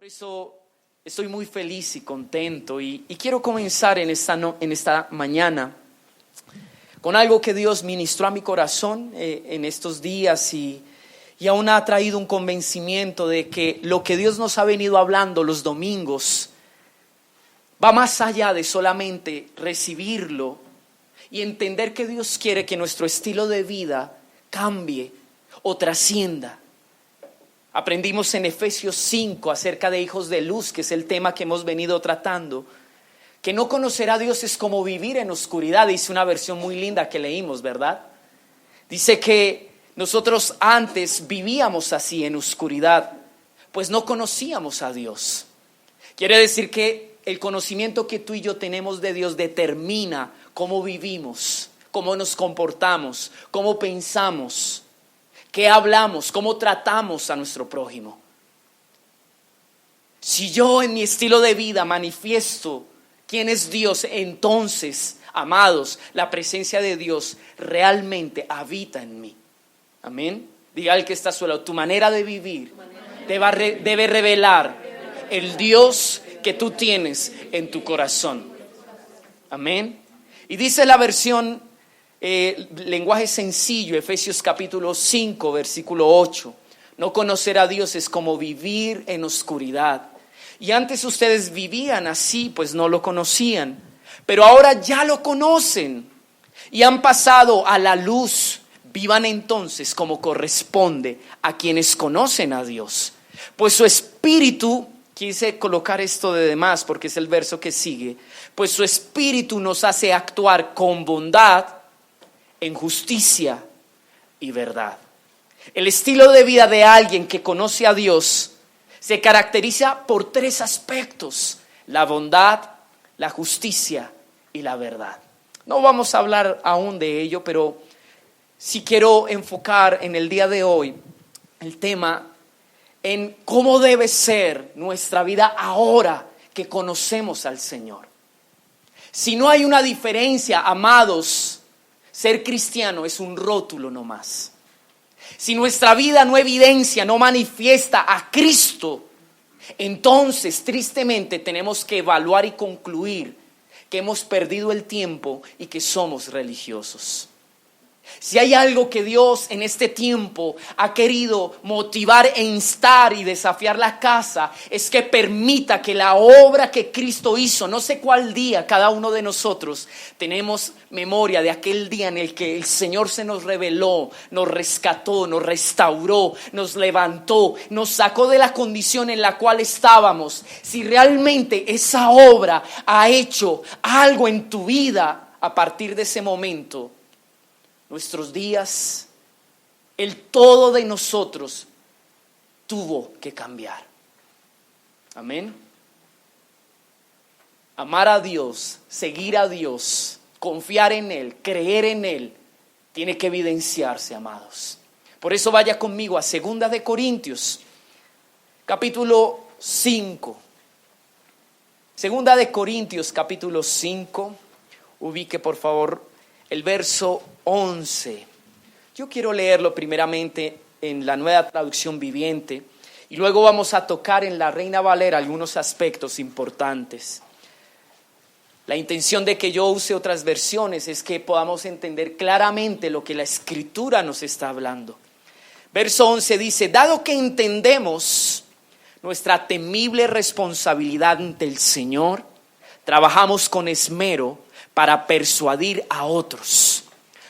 eso estoy muy feliz y contento y quiero comenzar en esta mañana con algo que Dios ministró a mi corazón en estos días y aún ha traído un convencimiento de que lo que Dios nos ha venido hablando los domingos va más allá de solamente recibirlo y entender que Dios quiere que nuestro estilo de vida cambie o trascienda. Aprendimos en Efesios 5 acerca de hijos de luz, que es el tema que hemos venido tratando, que no conocer a Dios es como vivir en oscuridad. Dice una versión muy linda que leímos, ¿verdad? Dice que nosotros antes vivíamos así en oscuridad, pues no conocíamos a Dios. Quiere decir que el conocimiento que tú y yo tenemos de Dios determina cómo vivimos, cómo nos comportamos, cómo pensamos, qué hablamos, cómo tratamos a nuestro prójimo. Si yo en mi estilo de vida manifiesto quién es Dios, entonces, amados, la presencia de Dios realmente habita en mí. Amén. Diga al que está a su lado, tu manera de vivir debe revelar el Dios que tú tienes en tu corazón. Amén. Y dice la versión lenguaje sencillo, Efesios capítulo 5 versículo 8, no conocer a Dios es como vivir en oscuridad. Y antes ustedes vivían así, pues no lo conocían, pero ahora ya lo conocen y han pasado a la luz. Vivan entonces como corresponde a quienes conocen a Dios, pues su espíritu, quise colocar esto de demás porque es el verso que sigue, pues su espíritu nos hace actuar con bondad, en justicia y verdad. El estilo de vida de alguien que conoce a Dios se caracteriza por tres aspectos: la bondad, la justicia y la verdad. No vamos a hablar aún de ello, pero sí quiero enfocar en el día de hoy el tema en cómo debe ser nuestra vida ahora que conocemos al Señor. Si no hay una diferencia, amados, ser cristiano es un rótulo nomás. Si nuestra vida no evidencia, no manifiesta a Cristo, entonces tristemente tenemos que evaluar y concluir que hemos perdido el tiempo y que somos religiosos. Si hay algo que Dios en este tiempo ha querido motivar e instar y desafiar la casa, es que permita que la obra que Cristo hizo, no sé cuál día cada uno de nosotros tenemos memoria de aquel día en el que el Señor se nos reveló, nos rescató, nos restauró, nos levantó, nos sacó de la condición en la cual estábamos. Si realmente esa obra ha hecho algo en tu vida a partir de ese momento, nuestros días, el todo de nosotros tuvo que cambiar. Amén. Amar a Dios, seguir a Dios, confiar en Él, creer en Él, tiene que evidenciarse, amados. Por eso vaya conmigo a 2 de Corintios, capítulo 5. 2 de Corintios, capítulo 5. Ubique por favor el verso 11. Yo quiero leerlo primeramente en la Nueva Traducción Viviente y luego vamos a tocar en la Reina Valera algunos aspectos importantes. La intención de que yo use otras versiones es que podamos entender claramente lo que la Escritura nos está hablando. Verso 11 dice: dado que entendemos nuestra temible responsabilidad ante el Señor, trabajamos con esmero para persuadir a otros.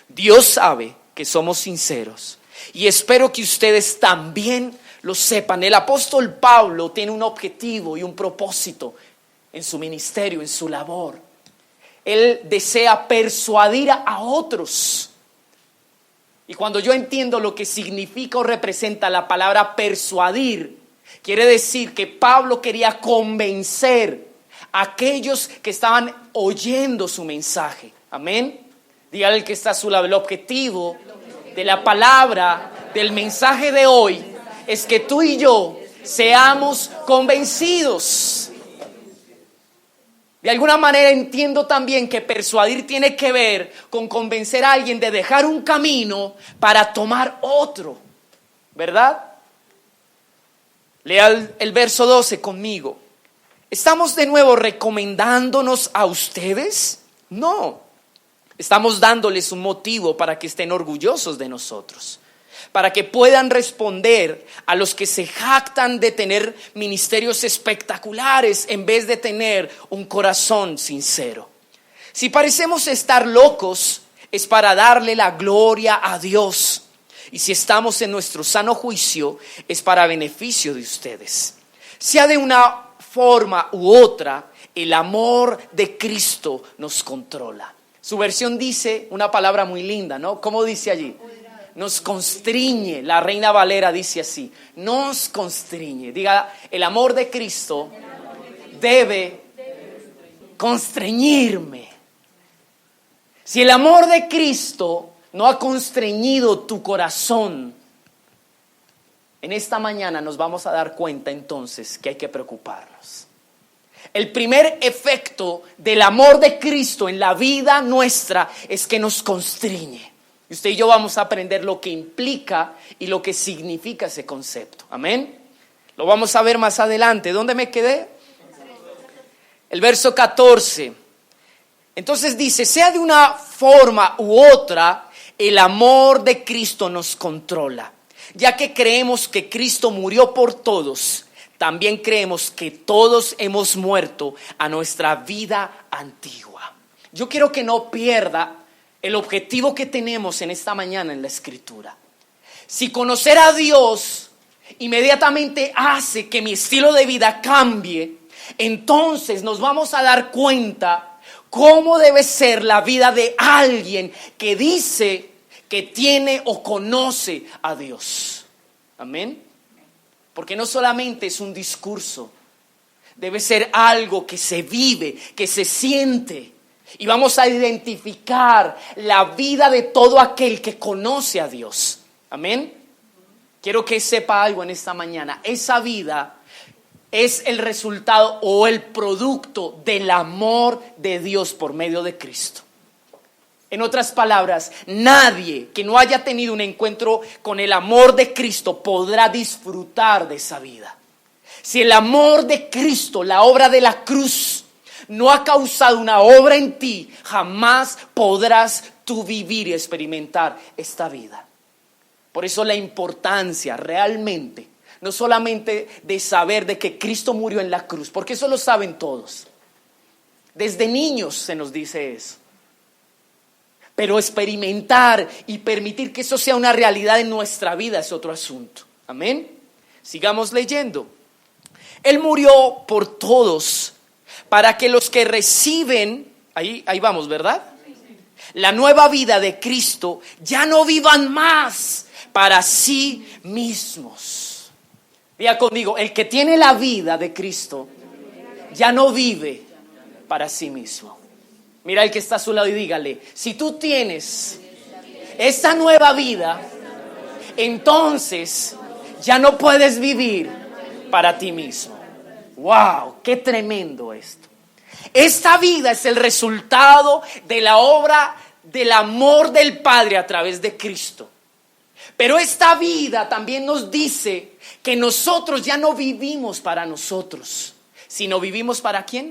Dios sabe que somos sinceros y espero que ustedes también lo sepan. El apóstol Pablo tiene un objetivo y un propósito en su ministerio, en su labor. Él desea persuadir a otros. Y cuando yo entiendo lo que significa o representa la palabra persuadir, quiere decir que Pablo quería convencer a aquellos que estaban oyendo su mensaje. Amén. Dígale al que está a su lado, el objetivo de la palabra, del mensaje de hoy, es que tú y yo seamos convencidos. De alguna manera entiendo también que persuadir tiene que ver con convencer a alguien de dejar un camino para tomar otro, ¿verdad? Lea el verso 12 conmigo. ¿Estamos de nuevo recomendándonos a ustedes? No. Estamos dándoles un motivo para que estén orgullosos de nosotros, para que puedan responder a los que se jactan de tener ministerios espectaculares en vez de tener un corazón sincero. Si parecemos estar locos, es para darle la gloria a Dios. Y si estamos en nuestro sano juicio, es para beneficio de ustedes. Sea de una forma u otra, el amor de Cristo nos controla. Su versión dice una palabra muy linda, ¿no? ¿Cómo dice allí? Nos constriñe. La Reina Valera dice así: nos constriñe. Diga, el amor de Cristo debe constreñirme. Si el amor de Cristo no ha constreñido tu corazón, en esta mañana nos vamos a dar cuenta entonces que hay que preocuparnos. El primer efecto del amor de Cristo en la vida nuestra es que nos constriñe. Y usted y yo vamos a aprender lo que implica y lo que significa ese concepto. Amén. Lo vamos a ver más adelante. ¿Dónde me quedé? El verso 14. Entonces dice: sea de una forma u otra, el amor de Cristo nos controla. Ya que creemos que Cristo murió por todos, también creemos que todos hemos muerto a nuestra vida antigua. Yo quiero que no pierda el objetivo que tenemos en esta mañana en la Escritura. Si conocer a Dios inmediatamente hace que mi estilo de vida cambie, entonces nos vamos a dar cuenta cómo debe ser la vida de alguien que dice que tiene o conoce a Dios. Amén. Porque no solamente es un discurso, debe ser algo que se vive, que se siente. Y vamos a identificar la vida de todo aquel que conoce a Dios. Amén. Quiero que sepa algo en esta mañana. Esa vida es el resultado o el producto del amor de Dios por medio de Cristo. En otras palabras, nadie que no haya tenido un encuentro con el amor de Cristo podrá disfrutar de esa vida. Si el amor de Cristo, la obra de la cruz, no ha causado una obra en ti, jamás podrás tú vivir y experimentar esta vida. Por eso la importancia realmente, no solamente de saber de que Cristo murió en la cruz, porque eso lo saben todos. Desde niños se nos dice eso. Pero experimentar y permitir que eso sea una realidad en nuestra vida es otro asunto. Amén. Sigamos leyendo. Él murió por todos, para que los que reciben, ahí vamos, ¿verdad? La nueva vida de Cristo ya no vivan más para sí mismos. Diga conmigo, el que tiene la vida de Cristo ya no vive para sí mismo. Mira el que está a su lado y dígale: si tú tienes esta nueva vida, entonces ya no puedes vivir para ti mismo. ¡Wow! ¡Qué tremendo esto! Esta vida es el resultado de la obra del amor del Padre a través de Cristo. Pero esta vida también nos dice que nosotros ya no vivimos para nosotros, sino vivimos ¿para quién?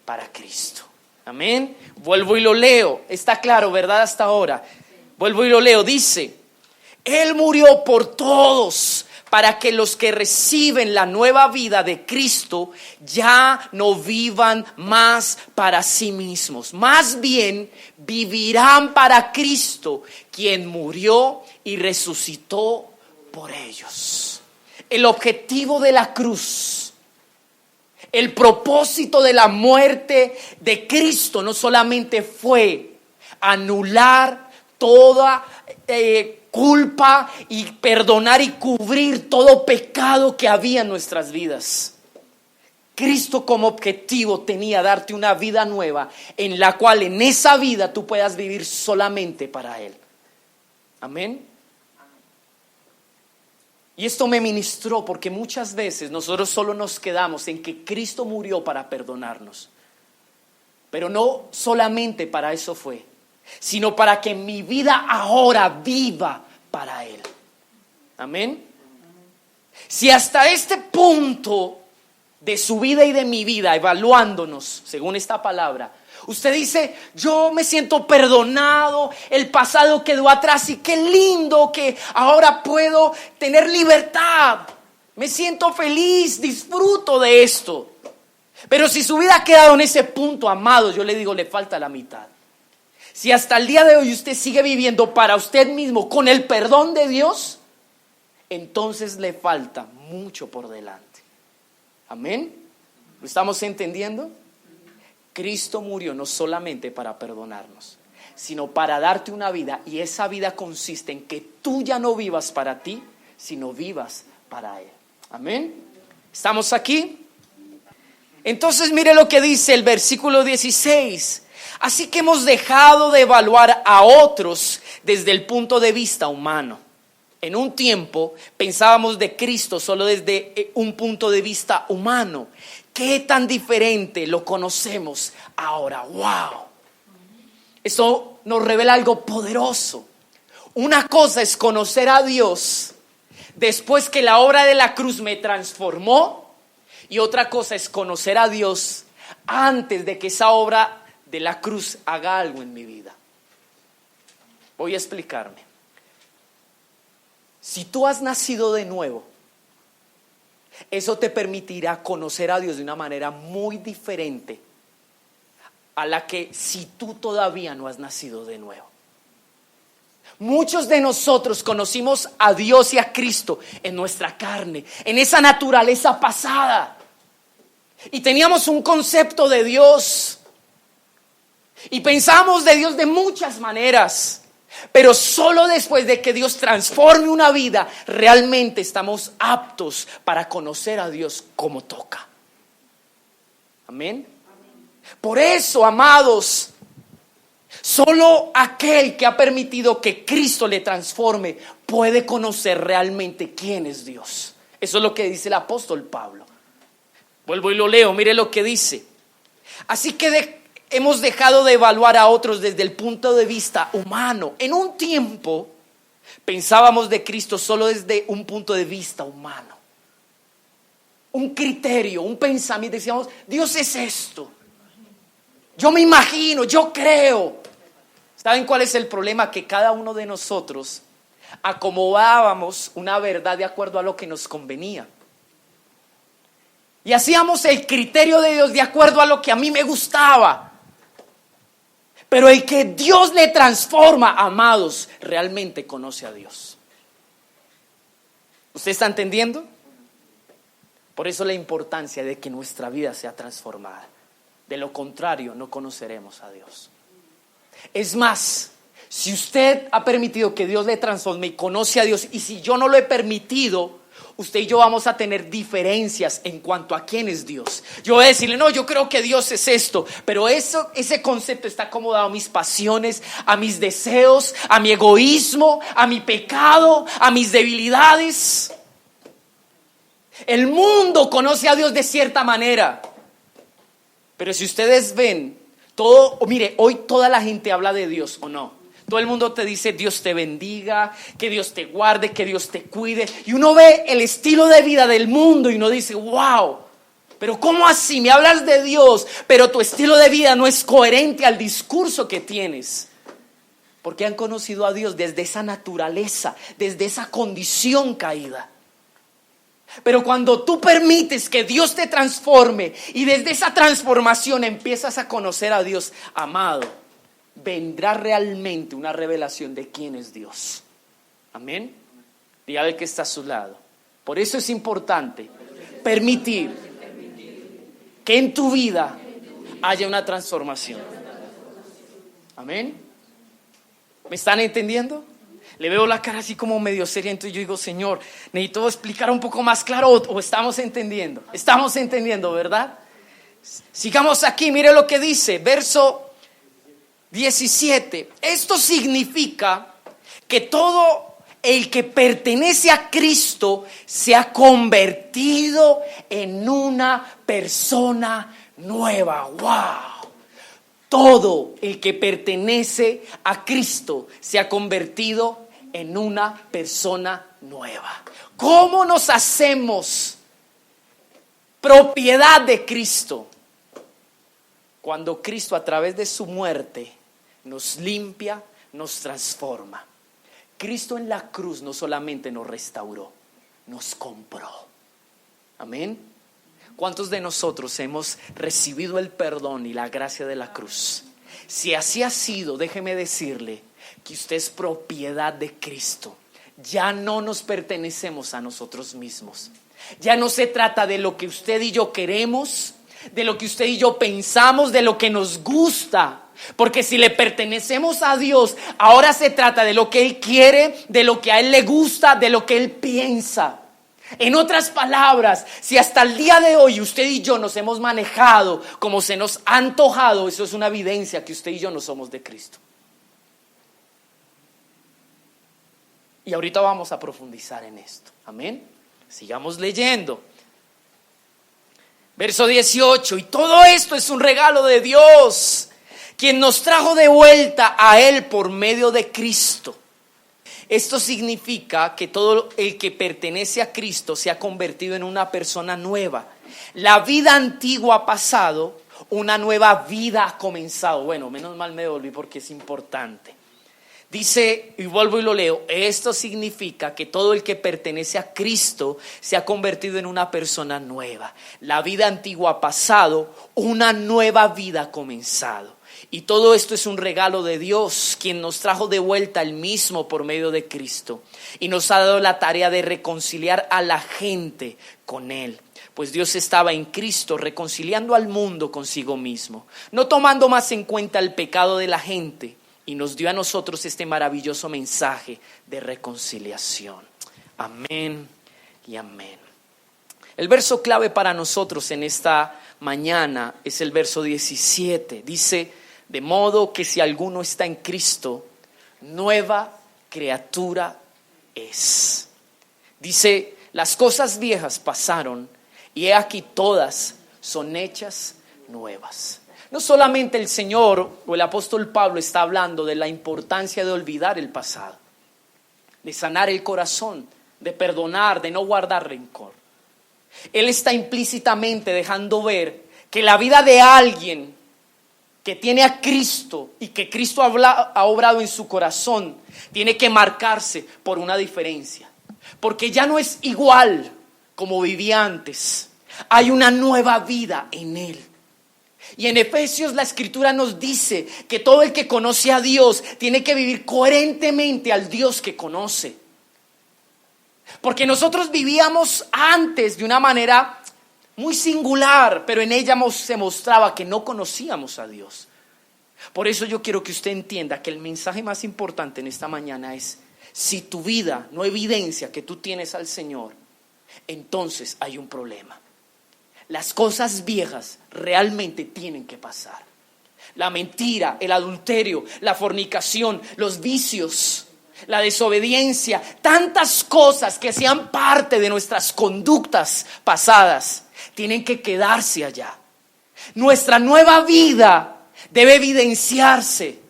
Para Cristo. Amén. Vuelvo y lo leo. Está claro, ¿verdad? Hasta ahora. Vuelvo y lo leo. Dice: Él murió por todos, para que los que reciben la nueva vida de Cristo ya no vivan más para sí mismos. Más bien vivirán para Cristo, quien murió y resucitó por ellos. El objetivo de la cruz, el propósito de la muerte de Cristo no solamente fue anular toda culpa y perdonar y cubrir todo pecado que había en nuestras vidas. Cristo como objetivo tenía darte una vida nueva, en la cual en esa vida tú puedas vivir solamente para Él. Amén. Y esto me ministró porque muchas veces nosotros solo nos quedamos en que Cristo murió para perdonarnos. Pero no solamente para eso fue, sino para que mi vida ahora viva para Él. Amén. Si hasta este punto de su vida y de mi vida, evaluándonos según esta palabra, usted dice, yo me siento perdonado, el pasado quedó atrás y qué lindo que ahora puedo tener libertad, me siento feliz, disfruto de esto. Pero si su vida ha quedado en ese punto, amado, yo le digo, le falta la mitad. Si hasta el día de hoy usted sigue viviendo para usted mismo con el perdón de Dios, entonces le falta mucho por delante. Amén. ¿Lo estamos entendiendo? Cristo murió no solamente para perdonarnos, sino para darte una vida, y esa vida consiste en que tú ya no vivas para ti, sino vivas para Él. Amén. ¿Estamos aquí? Entonces mire lo que dice el versículo 16. Así que hemos dejado de evaluar a otros desde el punto de vista humano. En un tiempo pensábamos de Cristo solo desde un punto de vista humano. ¿Qué tan diferente lo conocemos ahora? ¡Wow! Esto nos revela algo poderoso. Una cosa es conocer a Dios después que la obra de la cruz me transformó, y otra cosa es conocer a Dios antes de que esa obra de la cruz haga algo en mi vida. Voy a explicarme. Si tú has nacido de nuevo, eso te permitirá conocer a Dios de una manera muy diferente a la que si tú todavía no has nacido de nuevo. Muchos de nosotros conocimos a Dios y a Cristo en nuestra carne, en esa naturaleza pasada, y teníamos un concepto de Dios y pensamos de Dios de muchas maneras. Pero solo después de que Dios transforme una vida, realmente estamos aptos para conocer a Dios como toca. Amén. Por eso, amados, solo aquel que ha permitido que Cristo le transforme puede conocer realmente quién es Dios. Eso es lo que dice el apóstol Pablo. Vuelvo y lo leo, mire lo que dice. Así que hemos dejado de evaluar a otros desde el punto de vista humano. En un tiempo pensábamos de Cristo solo desde un punto de vista humano. Un criterio, un pensamiento. Decíamos, Dios es esto. Yo me imagino, yo creo. ¿Saben cuál es el problema? Que cada uno de nosotros acomodábamos una verdad de acuerdo a lo que nos convenía. Y hacíamos el criterio de Dios de acuerdo a lo que a mí me gustaba. Pero el que Dios le transforma, amados, realmente conoce a Dios. ¿Usted está entendiendo? Por eso la importancia de que nuestra vida sea transformada. De lo contrario, no conoceremos a Dios. Es más, si usted ha permitido que Dios le transforme y conoce a Dios, y si yo no lo he permitido, usted y yo vamos a tener diferencias en cuanto a quién es Dios. Yo voy a decirle, no, yo creo que Dios es esto, pero ese concepto está acomodado a mis pasiones, a mis deseos, a mi egoísmo, a mi pecado, a mis debilidades. El mundo conoce a Dios de cierta manera, pero si ustedes ven, mire, hoy toda la gente habla de Dios, ¿o no? Todo el mundo te dice Dios te bendiga, que Dios te guarde, que Dios te cuide. Y uno ve el estilo de vida del mundo y uno dice, wow, pero ¿cómo así? Me hablas de Dios, pero tu estilo de vida no es coherente al discurso que tienes. Porque han conocido a Dios desde esa naturaleza, desde esa condición caída. Pero cuando tú permites que Dios te transforme y desde esa transformación empiezas a conocer a Dios, amado, vendrá realmente una revelación de quién es Dios. Amén. Dígale al que está a su lado. Por eso es importante permitir que en tu vida haya una transformación. Amén. ¿Me están entendiendo? Le veo la cara así como medio seria, entonces yo digo, Señor, necesito explicar un poco más claro, o estamos entendiendo. Estamos entendiendo, ¿verdad? Sigamos aquí, mire lo que dice, verso 17. Esto significa que todo el que pertenece a Cristo se ha convertido en una persona nueva. ¡Wow! Todo el que pertenece a Cristo se ha convertido en una persona nueva. ¿Cómo nos hacemos propiedad de Cristo? Cuando Cristo, a través de su muerte, nos limpia, nos transforma. Cristo en la cruz no solamente nos restauró, nos compró. Amén. ¿Cuántos de nosotros hemos recibido el perdón y la gracia de la cruz? Si así ha sido, déjeme decirle que usted es propiedad de Cristo. Ya no nos pertenecemos a nosotros mismos. Ya no se trata de lo que usted y yo queremos, de lo que usted y yo pensamos, de lo que nos gusta. Porque si le pertenecemos a Dios, ahora se trata de lo que Él quiere, de lo que a Él le gusta, de lo que Él piensa. En otras palabras, si hasta el día de hoy usted y yo nos hemos manejado como se nos ha antojado, eso es una evidencia que usted y yo no somos de Cristo. Y ahorita vamos a profundizar en esto. Amén. Sigamos leyendo. Verso 18. Y todo esto es un regalo de Dios, quien nos trajo de vuelta a Él por medio de Cristo. Esto significa que todo el que pertenece a Cristo se ha convertido en una persona nueva. La vida antigua ha pasado, una nueva vida ha comenzado. Bueno, menos mal me devolví porque es importante. Dice, y vuelvo y lo leo, esto significa que todo el que pertenece a Cristo se ha convertido en una persona nueva. La vida antigua ha pasado, una nueva vida ha comenzado. Y todo esto es un regalo de Dios, quien nos trajo de vuelta al mismo por medio de Cristo. Y nos ha dado la tarea de reconciliar a la gente con Él. Pues Dios estaba en Cristo reconciliando al mundo consigo mismo, no tomando más en cuenta el pecado de la gente. Y nos dio a nosotros este maravilloso mensaje de reconciliación. Amén y amén. El verso clave para nosotros en esta mañana es el verso 17. Dice, de modo que si alguno está en Cristo, nueva criatura es. Dice, las cosas viejas pasaron y he aquí todas son hechas nuevas. No solamente el Señor o el apóstol Pablo está hablando de la importancia de olvidar el pasado, de sanar el corazón, de perdonar, de no guardar rencor. Él está implícitamente dejando ver que la vida de alguien que tiene a Cristo y que Cristo ha obrado en su corazón tiene que marcarse por una diferencia. Porque ya no es igual como vivía antes. Hay una nueva vida en Él. Y en Efesios la Escritura nos dice que todo el que conoce a Dios tiene que vivir coherentemente al Dios que conoce. Porque nosotros vivíamos antes de una manera muy singular, pero en ella se mostraba que no conocíamos a Dios. Por eso yo quiero que usted entienda que el mensaje más importante en esta mañana es: si tu vida no evidencia que tú tienes al Señor, entonces hay un problema. Las cosas viejas realmente tienen que pasar. La mentira, el adulterio, la fornicación, los vicios, la desobediencia, tantas cosas que sean parte de nuestras conductas pasadas, tienen que quedarse allá. Nuestra nueva vida debe evidenciarse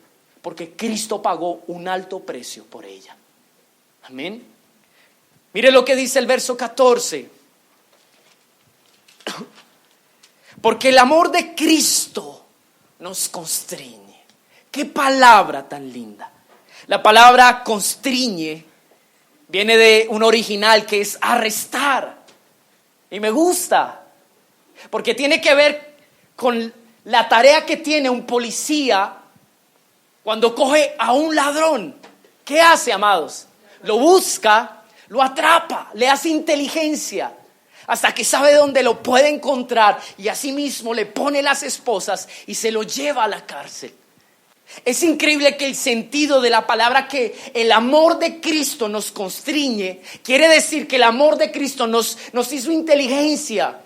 porque Cristo pagó un alto precio por ella. Amén. Mire lo que dice el verso 14. Porque el amor de Cristo nos constriñe. Qué palabra tan linda. La palabra constriñe viene de un original que es arrestar. Y me gusta, porque tiene que ver con la tarea que tiene un policía cuando coge a un ladrón. ¿Qué hace, amados? Lo busca, lo atrapa, le hace inteligencia hasta que sabe dónde lo puede encontrar, y así mismo le pone las esposas y se lo lleva a la cárcel. Es increíble que el sentido de la palabra, que el amor de Cristo nos constriñe, quiere decir que el amor de Cristo nos hizo inteligencia,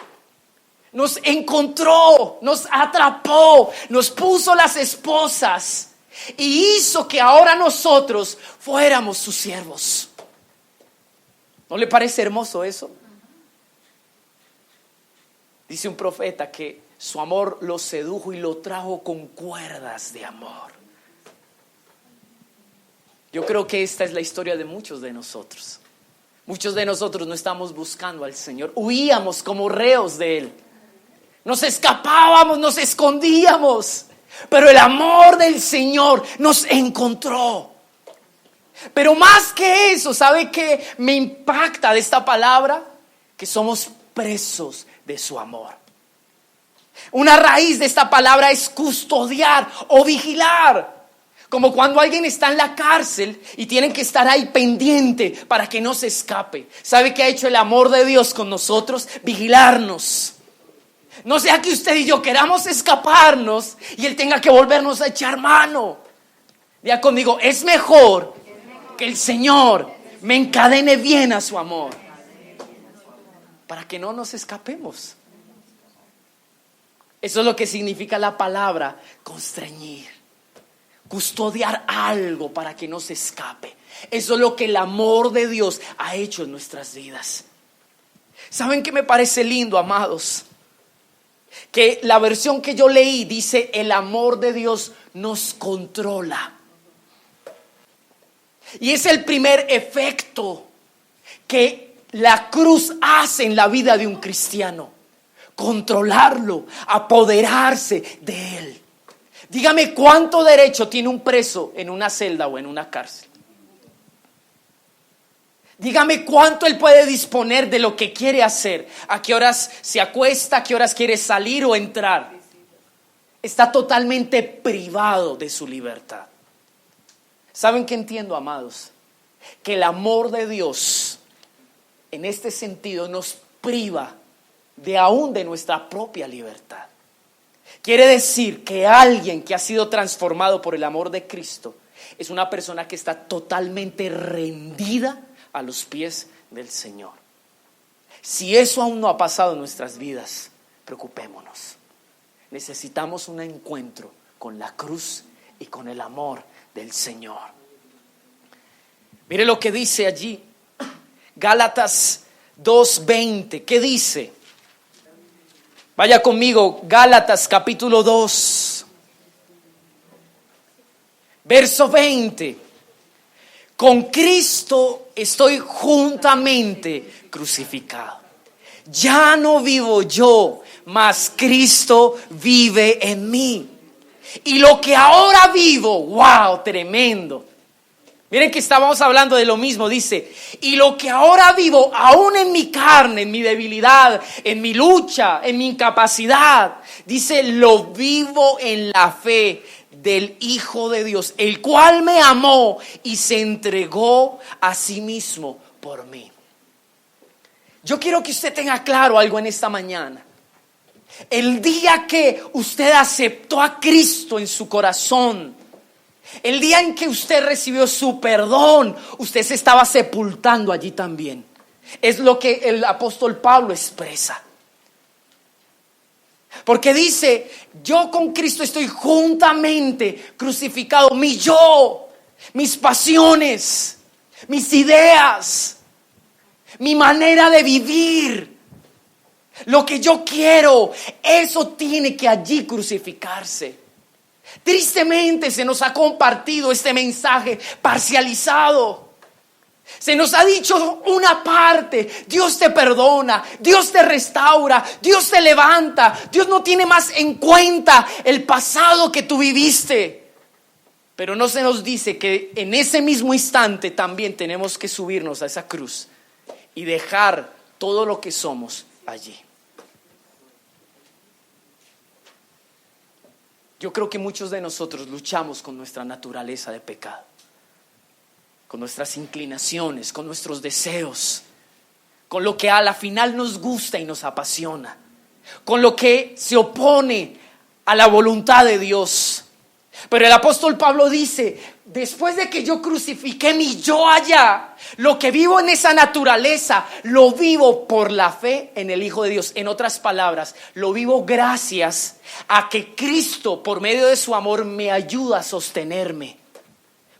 nos encontró, nos atrapó, nos puso las esposas y hizo que ahora nosotros fuéramos sus siervos. ¿No le parece hermoso eso? Dice un profeta que su amor lo sedujo y lo trajo con cuerdas de amor. Yo creo que esta es la historia de muchos de nosotros. Muchos de nosotros no estamos buscando al Señor. Huíamos como reos de Él. Nos escapábamos, nos escondíamos. Pero el amor del Señor nos encontró. Pero más que eso, ¿sabe qué me impacta de esta palabra? Que somos presos de su amor. Una raíz de esta palabra es custodiar o vigilar. Como cuando alguien está en la cárcel y tienen que estar ahí pendiente para que no se escape. ¿Sabe qué ha hecho el amor de Dios con nosotros? Vigilarnos. No sea que usted y yo queramos escaparnos y Él tenga que volvernos a echar mano. Diga conmigo, es mejor que el Señor me encadene bien a su amor para que no nos escapemos. Eso es lo que significa la palabra constreñir. Custodiar algo para que no se escape. Eso es lo que el amor de Dios ha hecho en nuestras vidas. ¿Saben qué me parece lindo, amados? Que la versión que yo leí dice: el amor de Dios nos controla. Y es el primer efecto que la cruz hace en la vida de un cristiano. Controlarlo, apoderarse de él. Dígame, ¿cuánto derecho tiene un preso en una celda o en una cárcel? Dígame cuánto él puede disponer de lo que quiere hacer. A qué horas se acuesta, a qué horas quiere salir o entrar. Está totalmente privado de su libertad. ¿Saben qué entiendo, amados? Que el amor de Dios en este sentido nos priva de aún de nuestra propia libertad. Quiere decir que alguien que ha sido transformado por el amor de Cristo es una persona que está totalmente rendida a los pies del Señor. Si eso aún no ha pasado en nuestras vidas, preocupémonos. Necesitamos un encuentro con la cruz y con el amor del Señor. Mire lo que dice allí, Gálatas 2:20. ¿Qué dice? Vaya conmigo, Gálatas capítulo 2, verso 20. Con Cristo estoy juntamente crucificado. Ya no vivo yo, mas Cristo vive en mí. Y lo que ahora vivo, wow, tremendo. Miren que estábamos hablando de lo mismo, dice, y lo que ahora vivo, aún en mi carne, en mi debilidad, en mi lucha, en mi incapacidad, dice, lo vivo en la fe del Hijo de Dios, el cual me amó y se entregó a sí mismo por mí. Yo quiero que usted tenga claro algo en esta mañana. El día que usted aceptó a Cristo en su corazón, el día en que usted recibió su perdón, usted se estaba sepultando allí también. Es lo que el apóstol Pablo expresa. Porque dice, yo con Cristo estoy juntamente crucificado. Mi yo, mis pasiones, mis ideas, mi manera de vivir, lo que yo quiero, eso tiene que allí crucificarse. Tristemente se nos ha compartido este mensaje parcializado. Se nos ha dicho una parte: Dios te perdona, Dios te restaura, Dios te levanta. Dios no tiene más en cuenta el pasado que tú viviste. Pero no se nos dice que en ese mismo instante también tenemos que subirnos a esa cruz y dejar todo lo que somos allí. Yo creo que muchos de nosotros luchamos con nuestra naturaleza de pecado, con nuestras inclinaciones, con nuestros deseos, con lo que a la final nos gusta y nos apasiona, con lo que se opone a la voluntad de Dios. Pero el apóstol Pablo dice: después de que yo crucifiqué mi yo allá, lo que vivo en esa naturaleza, lo vivo por la fe en el Hijo de Dios. En otras palabras, lo vivo gracias a que Cristo, por medio de su amor, me ayuda a sostenerme.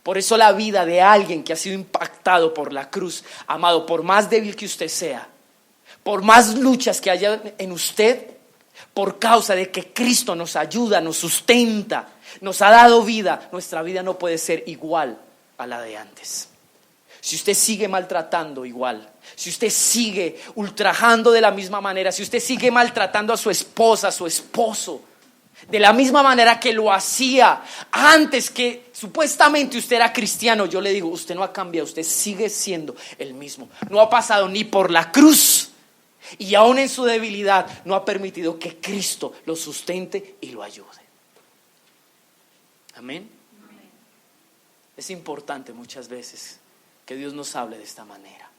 Por eso la vida de alguien que ha sido impactado por la cruz, amado, por más débil que usted sea, por más luchas que haya en usted, por causa de que Cristo nos ayuda, nos sustenta, nos ha dado vida, nuestra vida no puede ser igual a la de antes. Si usted sigue maltratando igual, si usted sigue ultrajando de la misma manera, si usted sigue maltratando a su esposa, a su esposo, de la misma manera que lo hacía antes que supuestamente usted era cristiano, yo le digo, usted no ha cambiado, usted sigue siendo el mismo. No ha pasado ni por la cruz y aún en su debilidad no ha permitido que Cristo lo sustente y lo ayude. Amén. Es importante muchas veces que Dios nos hable de esta manera.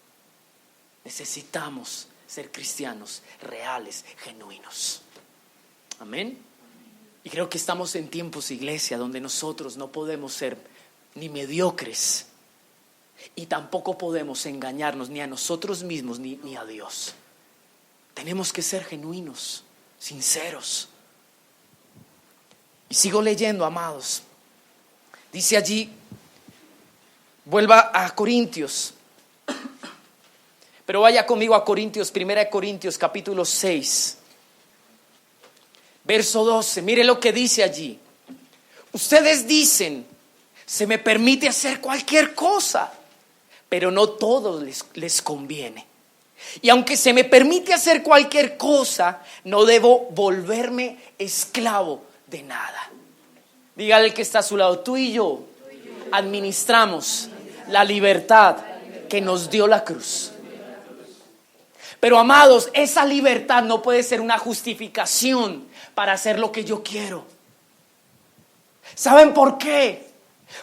Necesitamos ser cristianos reales, genuinos. Amén. Y creo que estamos en tiempos, iglesia, donde nosotros no podemos ser ni mediocres y tampoco podemos engañarnos ni a nosotros mismos ni a Dios. Tenemos que ser genuinos, sinceros. Y sigo leyendo, amados. Dice allí, vuelva a Corintios, pero vaya conmigo a Corintios, 1 Corintios capítulo 6, verso 12. Mire lo que dice allí. Ustedes dicen, se me permite hacer cualquier cosa, pero no todo les conviene. Y aunque se me permite hacer cualquier cosa, no debo volverme esclavo de nada. Dígale al que está a su lado, tú y yo administramos la libertad que nos dio la cruz. Pero amados, esa libertad no puede ser una justificación para hacer lo que yo quiero. ¿Saben por qué?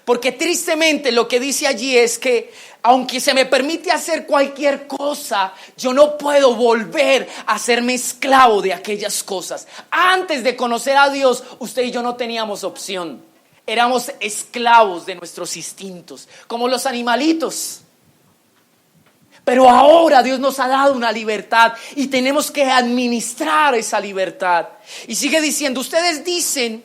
Porque tristemente lo que dice allí es que aunque se me permite hacer cualquier cosa, yo no puedo volver a hacerme esclavo de aquellas cosas. Antes de conocer a Dios, usted y yo no teníamos opción. Éramos esclavos de nuestros instintos, como los animalitos. Pero ahora Dios nos ha dado una libertad y tenemos que administrar esa libertad. Y sigue diciendo, ustedes dicen,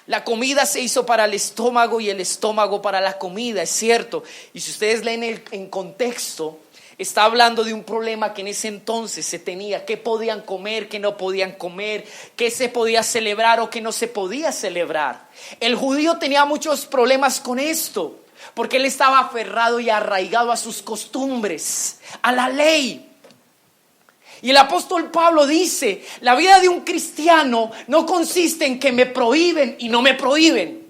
la comida se hizo para el estómago y el estómago para la comida, es cierto. Y si ustedes leen en contexto, está hablando de un problema que en ese entonces se tenía. ¿Qué podían comer, qué no podían comer? ¿Qué se podía celebrar o qué no se podía celebrar? El judío tenía muchos problemas con esto, porque él estaba aferrado y arraigado a sus costumbres, a la ley. Y el apóstol Pablo dice, la vida de un cristiano no consiste en que me prohíben y no me prohíben.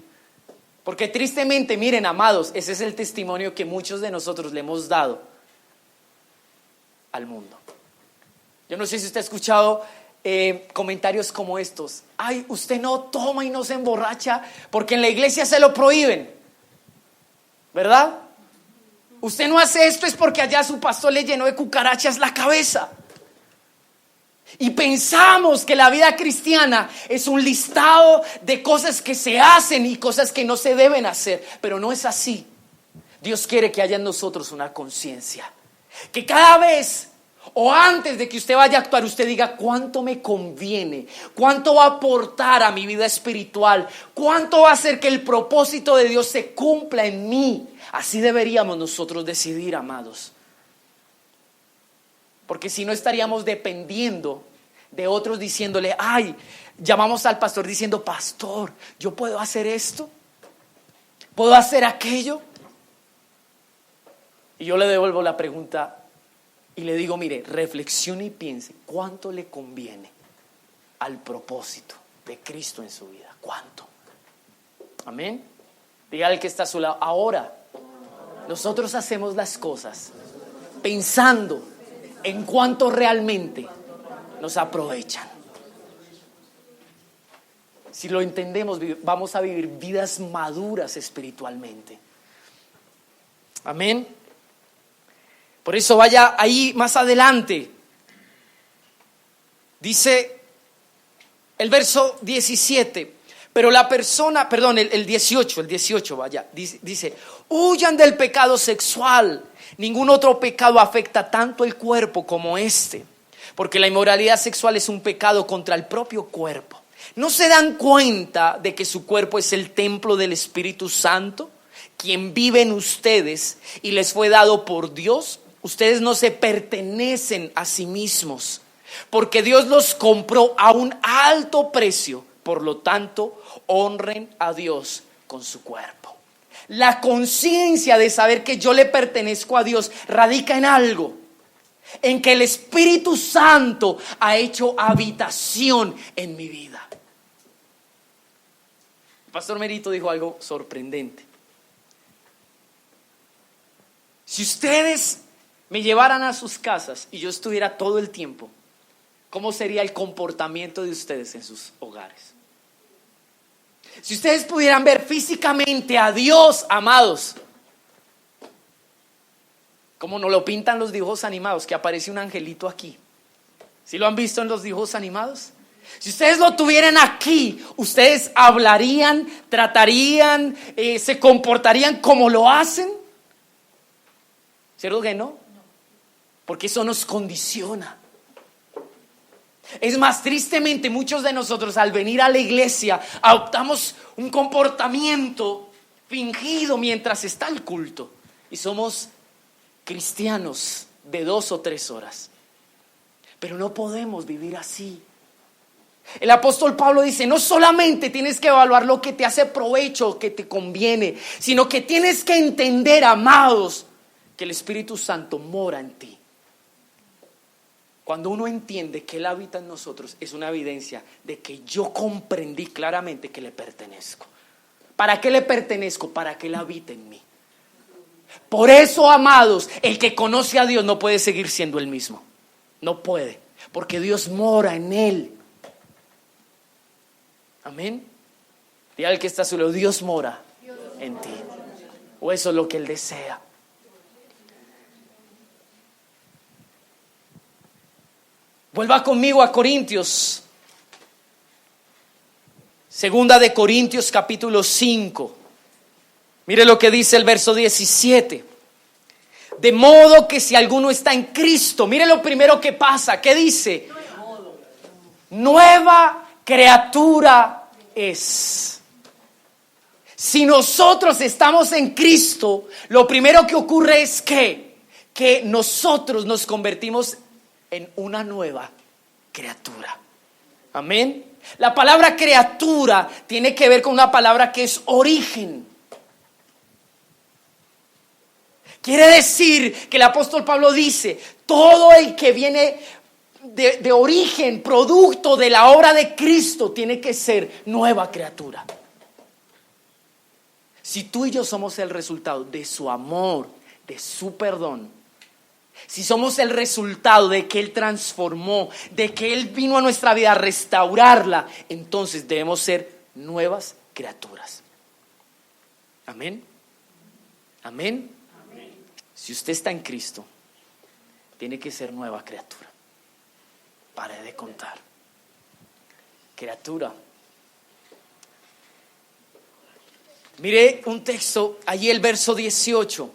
Porque tristemente, miren, amados, ese es el testimonio que muchos de nosotros le hemos dado al mundo. Yo no sé si usted ha escuchado comentarios como estos. Ay, usted no toma y no se emborracha porque en la iglesia se lo prohíben, ¿verdad? Usted no hace esto es porque allá su pastor le llenó de cucarachas la cabeza. Y pensamos que la vida cristiana es un listado de cosas que se hacen y cosas que no se deben hacer, pero no es así. Dios quiere que haya en nosotros una conciencia, que cada vez o antes de que usted vaya a actuar, usted diga cuánto me conviene, cuánto va a aportar a mi vida espiritual, cuánto va a hacer que el propósito de Dios se cumpla en mí. Así deberíamos nosotros decidir, amados. Porque si no estaríamos dependiendo de otros diciéndole, ay, llamamos al pastor diciendo, pastor, ¿yo puedo hacer esto? ¿Puedo hacer aquello? Y yo le devuelvo la pregunta y le digo, mire, reflexione y piense, ¿cuánto le conviene al propósito de Cristo en su vida? ¿Cuánto? Amén. Dígale al que está a su lado, ahora nosotros hacemos las cosas pensando en cuánto realmente nos aprovechan. Si lo entendemos, vamos a vivir vidas maduras espiritualmente. Amén. Por eso vaya ahí más adelante. Dice el verso 17. Pero la persona, perdón, el 18 vaya, dice, huyan del pecado sexual. Ningún otro pecado afecta tanto el cuerpo como este, porque la inmoralidad sexual es un pecado contra el propio cuerpo. ¿No se dan cuenta de que su cuerpo es el templo del Espíritu Santo, quien vive en ustedes y les fue dado por Dios? Ustedes no se pertenecen a sí mismos, porque Dios los compró a un alto precio. Por lo tanto, honren a Dios con su cuerpo. La conciencia de saber que yo le pertenezco a Dios radica en algo, en que el Espíritu Santo ha hecho habitación en mi vida. El pastor Merito dijo algo sorprendente. Si ustedes me llevaran a sus casas y yo estuviera todo el tiempo, ¿cómo sería el comportamiento de ustedes en sus hogares? Si ustedes pudieran ver físicamente a Dios, amados, como nos lo pintan los dibujos animados, que aparece un angelito aquí. ¿Sí lo han visto en los dibujos animados? Si ustedes lo tuvieran aquí, ustedes hablarían, tratarían, se comportarían como lo hacen. ¿Cierto que no? Porque eso nos condiciona. Es más, tristemente muchos de nosotros al venir a la iglesia adoptamos un comportamiento fingido mientras está el culto y somos cristianos de 2 o 3 horas. Pero no podemos vivir así. El apóstol Pablo dice, no solamente tienes que evaluar lo que te hace provecho, que te conviene, sino que tienes que entender, amados, que el Espíritu Santo mora en ti. Cuando uno entiende que Él habita en nosotros, es una evidencia de que yo comprendí claramente que le pertenezco. ¿Para qué le pertenezco? Para que Él habite en mí. Por eso, amados, el que conoce a Dios no puede seguir siendo el mismo. No puede, porque Dios mora en él. Amén. Dígale al que está a su lado, Dios mora en ti. O eso es lo que Él desea. Vuelva conmigo a Corintios. Segunda de Corintios capítulo 5. Mire lo que dice el verso 17. De modo que si alguno está en Cristo, mire lo primero que pasa. ¿Qué dice? Nueva criatura es. Si nosotros estamos en Cristo, lo primero que ocurre es que nosotros nos convertimos en una nueva criatura. Amén. La palabra criatura tiene que ver con una palabra que es origen. Quiere decir que el apóstol Pablo dice, todo el que viene de origen, producto de la obra de Cristo, tiene que ser nueva criatura. Si tú y yo somos el resultado de su amor, de su perdón, si somos el resultado de que Él transformó, de que Él vino a nuestra vida a restaurarla, entonces debemos ser nuevas criaturas. Amén. Amén. Si usted está en Cristo, tiene que ser nueva criatura. Pare de contar. Criatura. Mire un texto, allí el verso 18.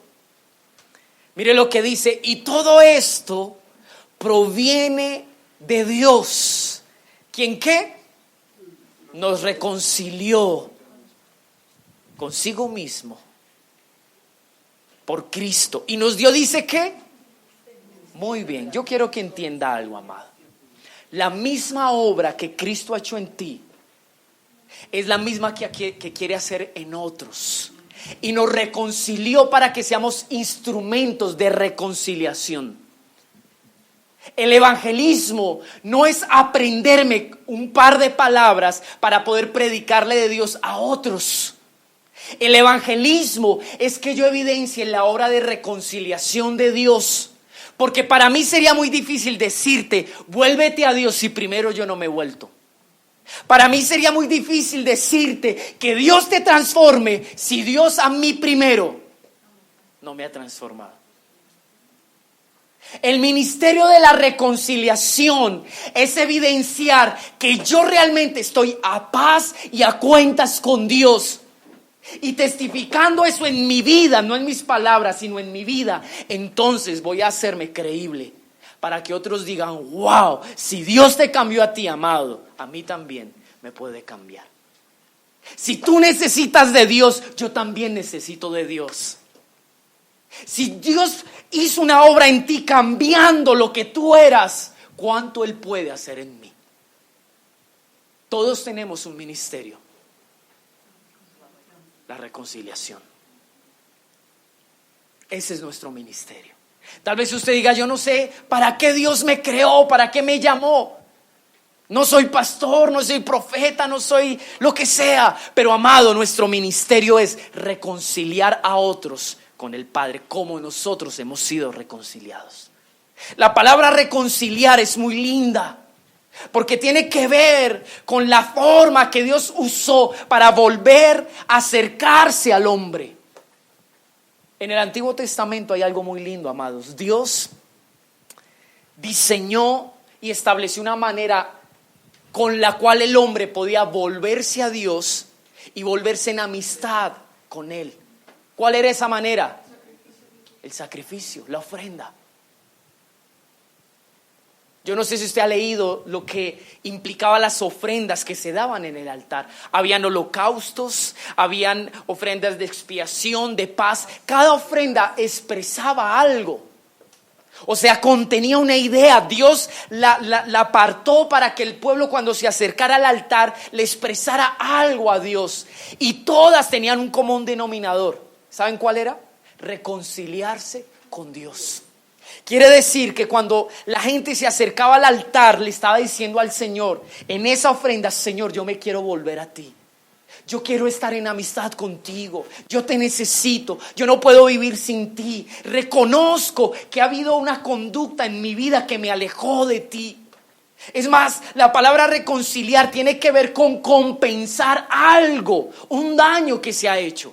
Mire lo que dice, y todo esto proviene de Dios. ¿Quién qué? Nos reconcilió consigo mismo por Cristo. Y nos dio, dice ¿qué? Muy bien, yo quiero que entienda algo, amado. La misma obra que Cristo ha hecho en ti es la misma que quiere hacer en otros. Y nos reconcilió para que seamos instrumentos de reconciliación. El evangelismo no es aprenderme un par de palabras para poder predicarle de Dios a otros. El evangelismo es que yo evidencie la obra de reconciliación de Dios. Porque para mí sería muy difícil decirte, vuélvete a Dios si primero yo no me he vuelto. Para mí sería muy difícil decirte que Dios te transforme si Dios a mí primero no me ha transformado. El ministerio de la reconciliación es evidenciar que yo realmente estoy a paz y a cuentas con Dios. Y testificando eso en mi vida, no en mis palabras, sino en mi vida, entonces voy a hacerme creíble para que otros digan, wow, si Dios te cambió a ti, amado, a mí también me puede cambiar. Si tú necesitas de Dios, yo también necesito de Dios. Si Dios hizo una obra en ti cambiando lo que tú eras, ¿cuánto Él puede hacer en mí? Todos tenemos un ministerio. La reconciliación. Ese es nuestro ministerio. Tal vez usted diga, yo no sé para qué Dios me creó, para qué me llamó. No soy pastor, no soy profeta, no soy lo que sea. Pero amado, nuestro ministerio es reconciliar a otros con el Padre, como nosotros hemos sido reconciliados. La palabra reconciliar es muy linda, porque tiene que ver con la forma que Dios usó para volver a acercarse al hombre. En el Antiguo Testamento hay algo muy lindo, amados. Dios diseñó y estableció una manera con la cual el hombre podía volverse a Dios y volverse en amistad con Él. ¿Cuál era esa manera? El sacrificio, la ofrenda. Yo no sé si usted ha leído lo que implicaba las ofrendas que se daban en el altar. Habían holocaustos, habían ofrendas de expiación, de paz. Cada ofrenda expresaba algo. O sea, contenía una idea. Dios la apartó para que el pueblo, cuando se acercara al altar, le expresara algo a Dios. Y todas tenían un común denominador. ¿Saben cuál era? Reconciliarse con Dios. Quiere decir que cuando la gente se acercaba al altar, le estaba diciendo al Señor, en esa ofrenda: Señor, yo me quiero volver a ti. Yo quiero estar en amistad contigo. Yo te necesito. Yo no puedo vivir sin ti. Reconozco que ha habido una conducta en mi vida que me alejó de ti. Es más, la palabra reconciliar tiene que ver con compensar algo, un daño que se ha hecho.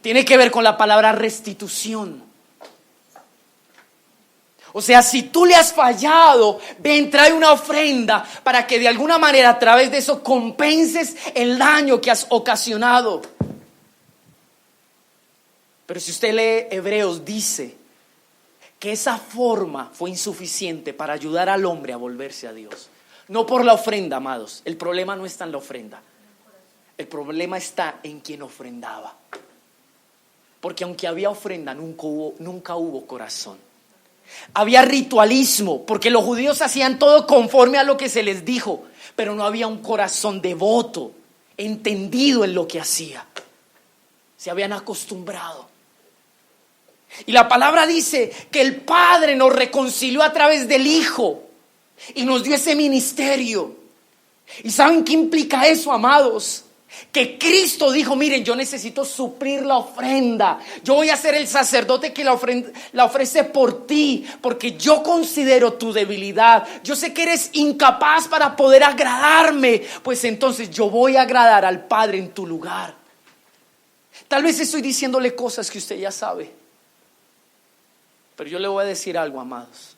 Tiene que ver con la palabra restitución. O sea, si tú le has fallado, ven, trae una ofrenda para que de alguna manera a través de eso compenses el daño que has ocasionado. Pero si usted lee Hebreos, dice que esa forma fue insuficiente para ayudar al hombre a volverse a Dios. No por la ofrenda, amados. El problema no está en la ofrenda. El problema está en quien ofrendaba. Porque aunque había ofrenda, nunca hubo corazón. Había ritualismo, porque los judíos hacían todo conforme a lo que se les dijo, pero no había un corazón devoto, entendido en lo que hacía. Se habían acostumbrado. Y la palabra dice que el Padre nos reconcilió a través del Hijo y nos dio ese ministerio. ¿Y saben qué implica eso, amados? Que Cristo dijo: miren, yo necesito suplir la ofrenda. Yo voy a ser el sacerdote que la ofrece por ti, porque yo considero tu debilidad. Yo sé que eres incapaz para poder agradarme, pues entonces yo voy a agradar al Padre en tu lugar. Tal vez estoy diciéndole cosas que usted ya sabe, pero yo le voy a decir algo, amados.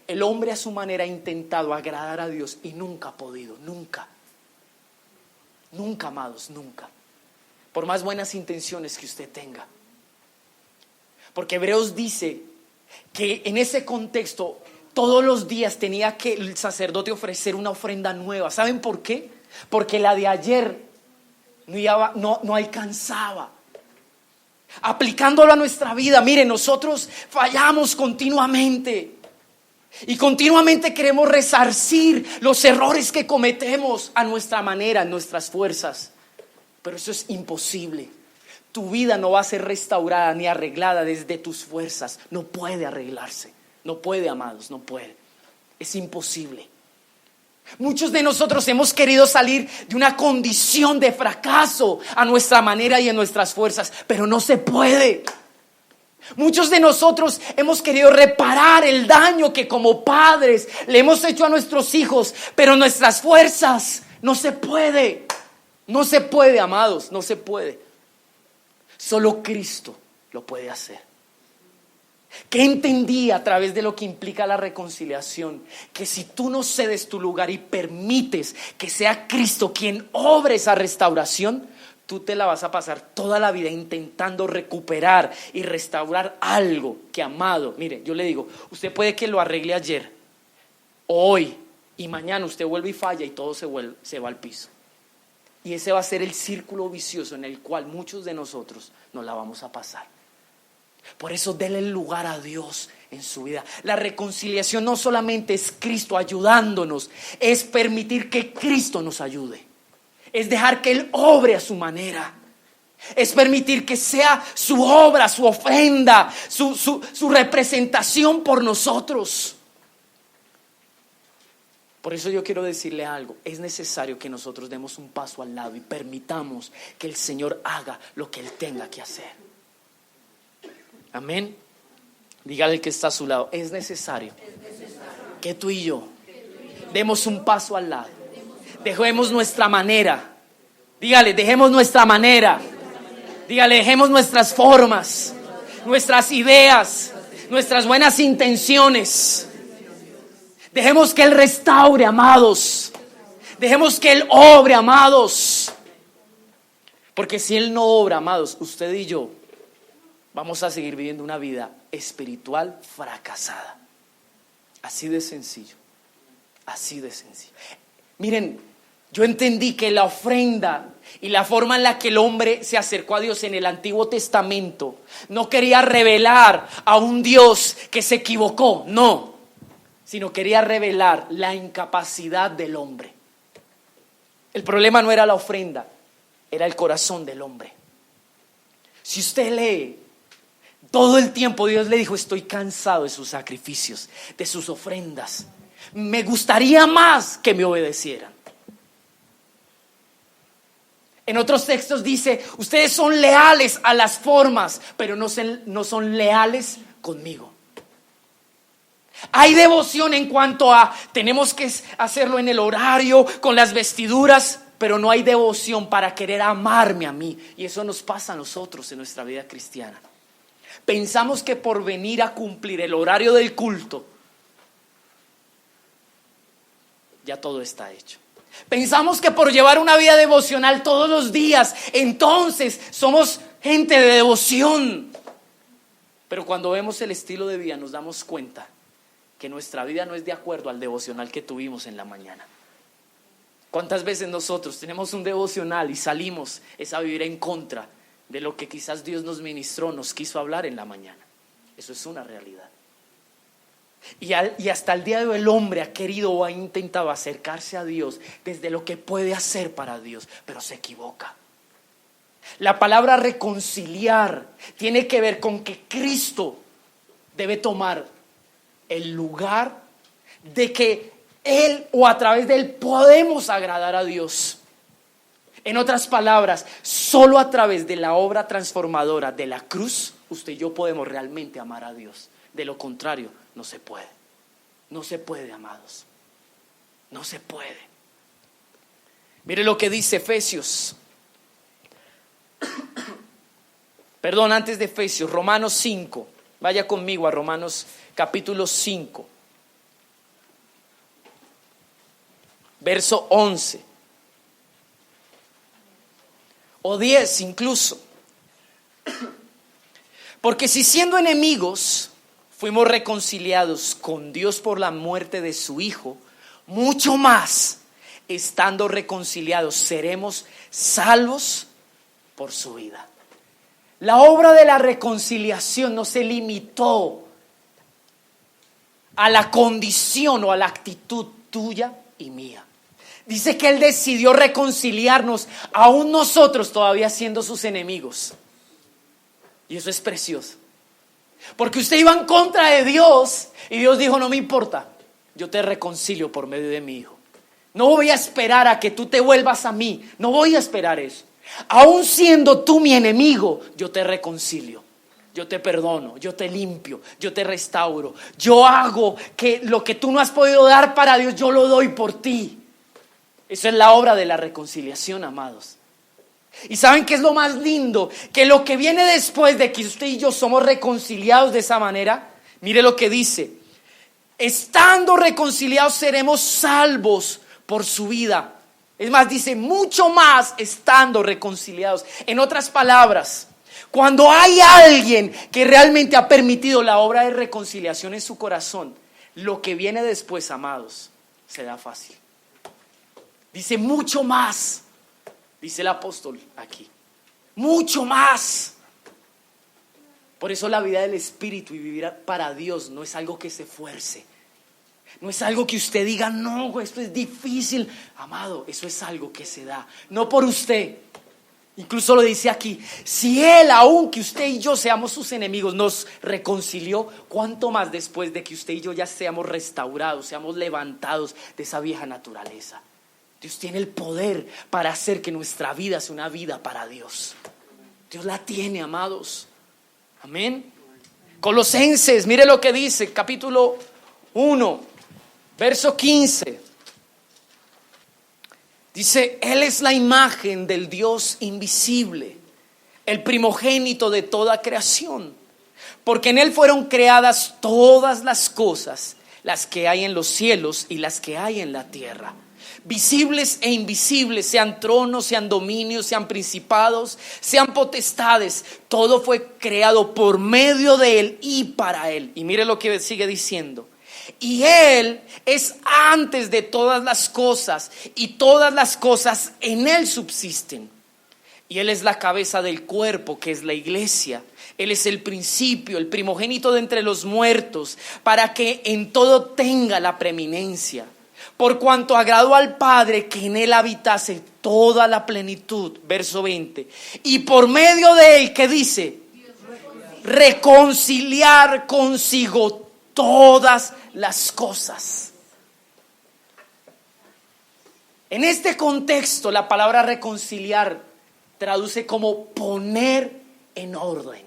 El hombre a su manera ha intentado agradar a Dios y nunca ha podido, nunca. Nunca, amados, nunca. Por más buenas intenciones que usted tenga. Porque Hebreos dice que en ese contexto todos los días tenía que el sacerdote ofrecer una ofrenda nueva. ¿Saben por qué? Porque la de ayer no alcanzaba. Aplicándolo a nuestra vida, miren, nosotros fallamos continuamente. Y continuamente queremos resarcir los errores que cometemos a nuestra manera, en nuestras fuerzas. Pero eso es imposible. Tu vida no va a ser restaurada ni arreglada desde tus fuerzas. No puede arreglarse. No puede, amados, no puede. Es imposible. Muchos de nosotros hemos querido salir de una condición de fracaso a nuestra manera y en nuestras fuerzas, pero no se puede. Muchos de nosotros hemos querido reparar el daño que como padres le hemos hecho a nuestros hijos, pero nuestras fuerzas no se puede. No se puede, amados, no se puede. Solo Cristo lo puede hacer. ¿Qué entendí a través de lo que implica la reconciliación? Que si tú no cedes tu lugar y permites que sea Cristo quien obre esa restauración, tú te la vas a pasar toda la vida intentando recuperar y restaurar algo que, amado, mire, yo le digo, usted puede que lo arregle ayer, hoy y mañana usted vuelve y falla y todo se va al piso. Y ese va a ser el círculo vicioso en el cual muchos de nosotros nos la vamos a pasar. Por eso déle el lugar a Dios en su vida. La reconciliación no solamente es Cristo ayudándonos, es permitir que Cristo nos ayude. Es dejar que Él obre a su manera. Es permitir que sea su obra, su ofrenda, su representación por nosotros. Por eso yo quiero decirle algo. Es necesario que nosotros demos un paso al lado y permitamos que el Señor haga lo que Él tenga que hacer. Amén. Dígale al que está a su lado. Es necesario que tú y yo demos un paso al lado. Dejemos nuestra manera. Dígale, dejemos nuestra manera. Dígale, dejemos nuestras formas, nuestras ideas, nuestras buenas intenciones. Dejemos que Él restaure, amados. Dejemos que Él obre, amados. Porque si Él no obra, amados, usted y yo vamos a seguir viviendo una vida espiritual fracasada. Así de sencillo. Así de sencillo. Miren, yo entendí que la ofrenda y la forma en la que el hombre se acercó a Dios en el Antiguo Testamento no quería revelar a un Dios que se equivocó, no, sino quería revelar la incapacidad del hombre. El problema no era la ofrenda, era el corazón del hombre. Si usted lee, todo el tiempo Dios le dijo: estoy cansado de sus sacrificios, de sus ofrendas. Me gustaría más que me obedecieran. En otros textos dice: ustedes son leales a las formas, pero no son leales conmigo. Hay devoción en cuanto a tenemos que hacerlo en el horario, con las vestiduras, pero no hay devoción para querer amarme a mí. Y eso nos pasa a nosotros en nuestra vida cristiana. Pensamos que por venir a cumplir el horario del culto, ya todo está hecho. Pensamos que por llevar una vida devocional todos los días, entonces somos gente de devoción. Pero cuando vemos el estilo de vida nos damos cuenta que nuestra vida no es de acuerdo al devocional que tuvimos en la mañana. ¿Cuántas veces nosotros tenemos un devocional y salimos a vivir en contra de lo que quizás Dios nos ministró, nos quiso hablar en la mañana? Eso es una realidad. Y hasta el día de hoy el hombre ha querido o ha intentado acercarse a Dios desde lo que puede hacer para Dios, pero se equivoca. La palabra reconciliar tiene que ver con que Cristo debe tomar el lugar de que Él o a través de Él podemos agradar a Dios. En otras palabras, solo a través de la obra transformadora de la cruz, usted y yo podemos realmente amar a Dios. De lo contrario, no se puede. No se puede, amados. No se puede. Mire lo que dice Efesios. Perdón, antes de Efesios, Romanos 5. Vaya conmigo a Romanos capítulo 5. Verso 11. O 10 incluso. Porque si siendo enemigos fuimos reconciliados con Dios por la muerte de su Hijo, mucho más, estando reconciliados, seremos salvos por su vida. La obra de la reconciliación no se limitó a la condición o a la actitud tuya y mía. Dice que Él decidió reconciliarnos, aún nosotros todavía siendo sus enemigos. Y eso es precioso. Porque usted iba en contra de Dios y Dios dijo: no me importa, yo te reconcilio por medio de mi Hijo. No voy a esperar a que tú te vuelvas a mí. No voy a esperar eso. Aún siendo tú mi enemigo, yo te reconcilio. Yo te perdono, yo te limpio, yo te restauro. Yo hago que lo que tú no has podido dar para Dios, yo lo doy por ti. Eso es la obra de la reconciliación, amados. ¿Y saben qué es lo más lindo? Que lo que viene después de que usted y yo somos reconciliados de esa manera, mire lo que dice: estando reconciliados seremos salvos por su vida. Es más, dice mucho más estando reconciliados. En otras palabras, cuando hay alguien que realmente ha permitido la obra de reconciliación en su corazón, lo que viene después, amados, se da fácil. Dice mucho más. Dice el apóstol aquí, mucho más. Por eso la vida del Espíritu y vivir para Dios no es algo que se fuerce. No es algo que usted diga: no, esto es difícil. Amado, eso es algo que se da. No por usted, Incluso lo dice aquí, si Él, aunque usted y yo seamos sus enemigos, nos reconcilió, ¿cuánto más después de que usted y yo ya seamos restaurados, seamos levantados de esa vieja naturaleza? Dios tiene el poder para hacer que nuestra vida sea una vida para Dios. Dios la tiene, amados. Amén. Colosenses, mire lo que dice, capítulo 1, verso 15. Dice, Él es la imagen del Dios invisible, el primogénito de toda creación, porque en Él fueron creadas todas las cosas, las que hay en los cielos y las que hay en la tierra, visibles e invisibles, sean tronos, sean dominios, sean principados, sean potestades. Todo fue creado por medio de Él y para Él. Y mire lo que sigue diciendo. Y Él es antes de todas las cosas, y todas las cosas en Él subsisten. Y Él es la cabeza del cuerpo, que es la iglesia. Él es el principio, el primogénito de entre los muertos, para que en todo tenga la preeminencia. Por cuanto agradó al Padre que en Él habitase toda la plenitud. Verso 20. Y por medio de Él, ¿qué dice? Reconciliar consigo todas las cosas. En este contexto, la palabra reconciliar traduce como poner en orden.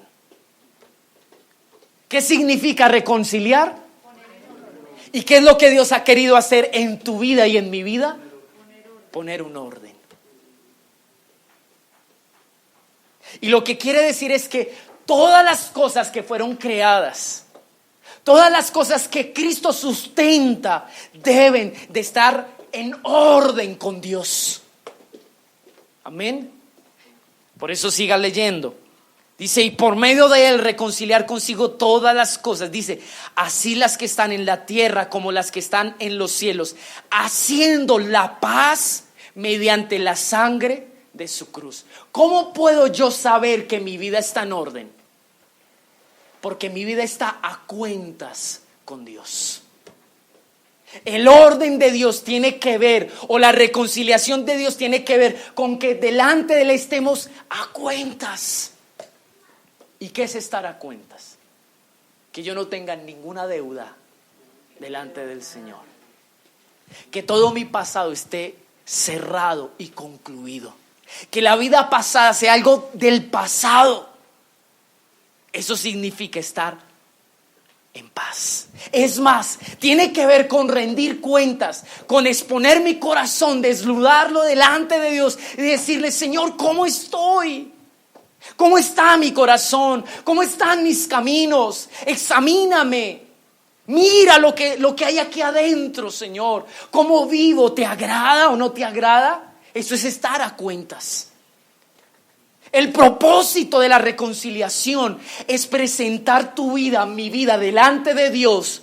¿Qué significa reconciliar? ¿Y qué es lo que Dios ha querido hacer en tu vida y en mi vida? Poner un orden. Y lo que quiere decir es que todas las cosas que fueron creadas, todas las cosas que Cristo sustenta, deben de estar en orden con Dios. Amén. Por eso siga leyendo. Dice, y por medio de Él reconciliar consigo todas las cosas. Dice, así las que están en la tierra como las que están en los cielos, haciendo la paz mediante la sangre de su cruz. ¿Cómo puedo yo saber que mi vida está en orden? Porque mi vida está a cuentas con Dios. El orden de Dios tiene que ver, o la reconciliación de Dios tiene que ver con que delante de Él estemos a cuentas. ¿Y qué es estar a cuentas? Que yo no tenga ninguna deuda delante del Señor. Que todo mi pasado esté cerrado y concluido. Que la vida pasada sea algo del pasado. Eso significa estar en paz. Es más, tiene que ver con rendir cuentas, con exponer mi corazón, desnudarlo delante de Dios y decirle, Señor, ¿cómo estoy? ¿Cómo está mi corazón? ¿Cómo están mis caminos? Examíname. Mira lo que hay aquí adentro, Señor. ¿Cómo vivo? ¿Te agrada o no te agrada? Eso es estar a cuentas. El propósito de la reconciliación es presentar tu vida, mi vida, delante de Dios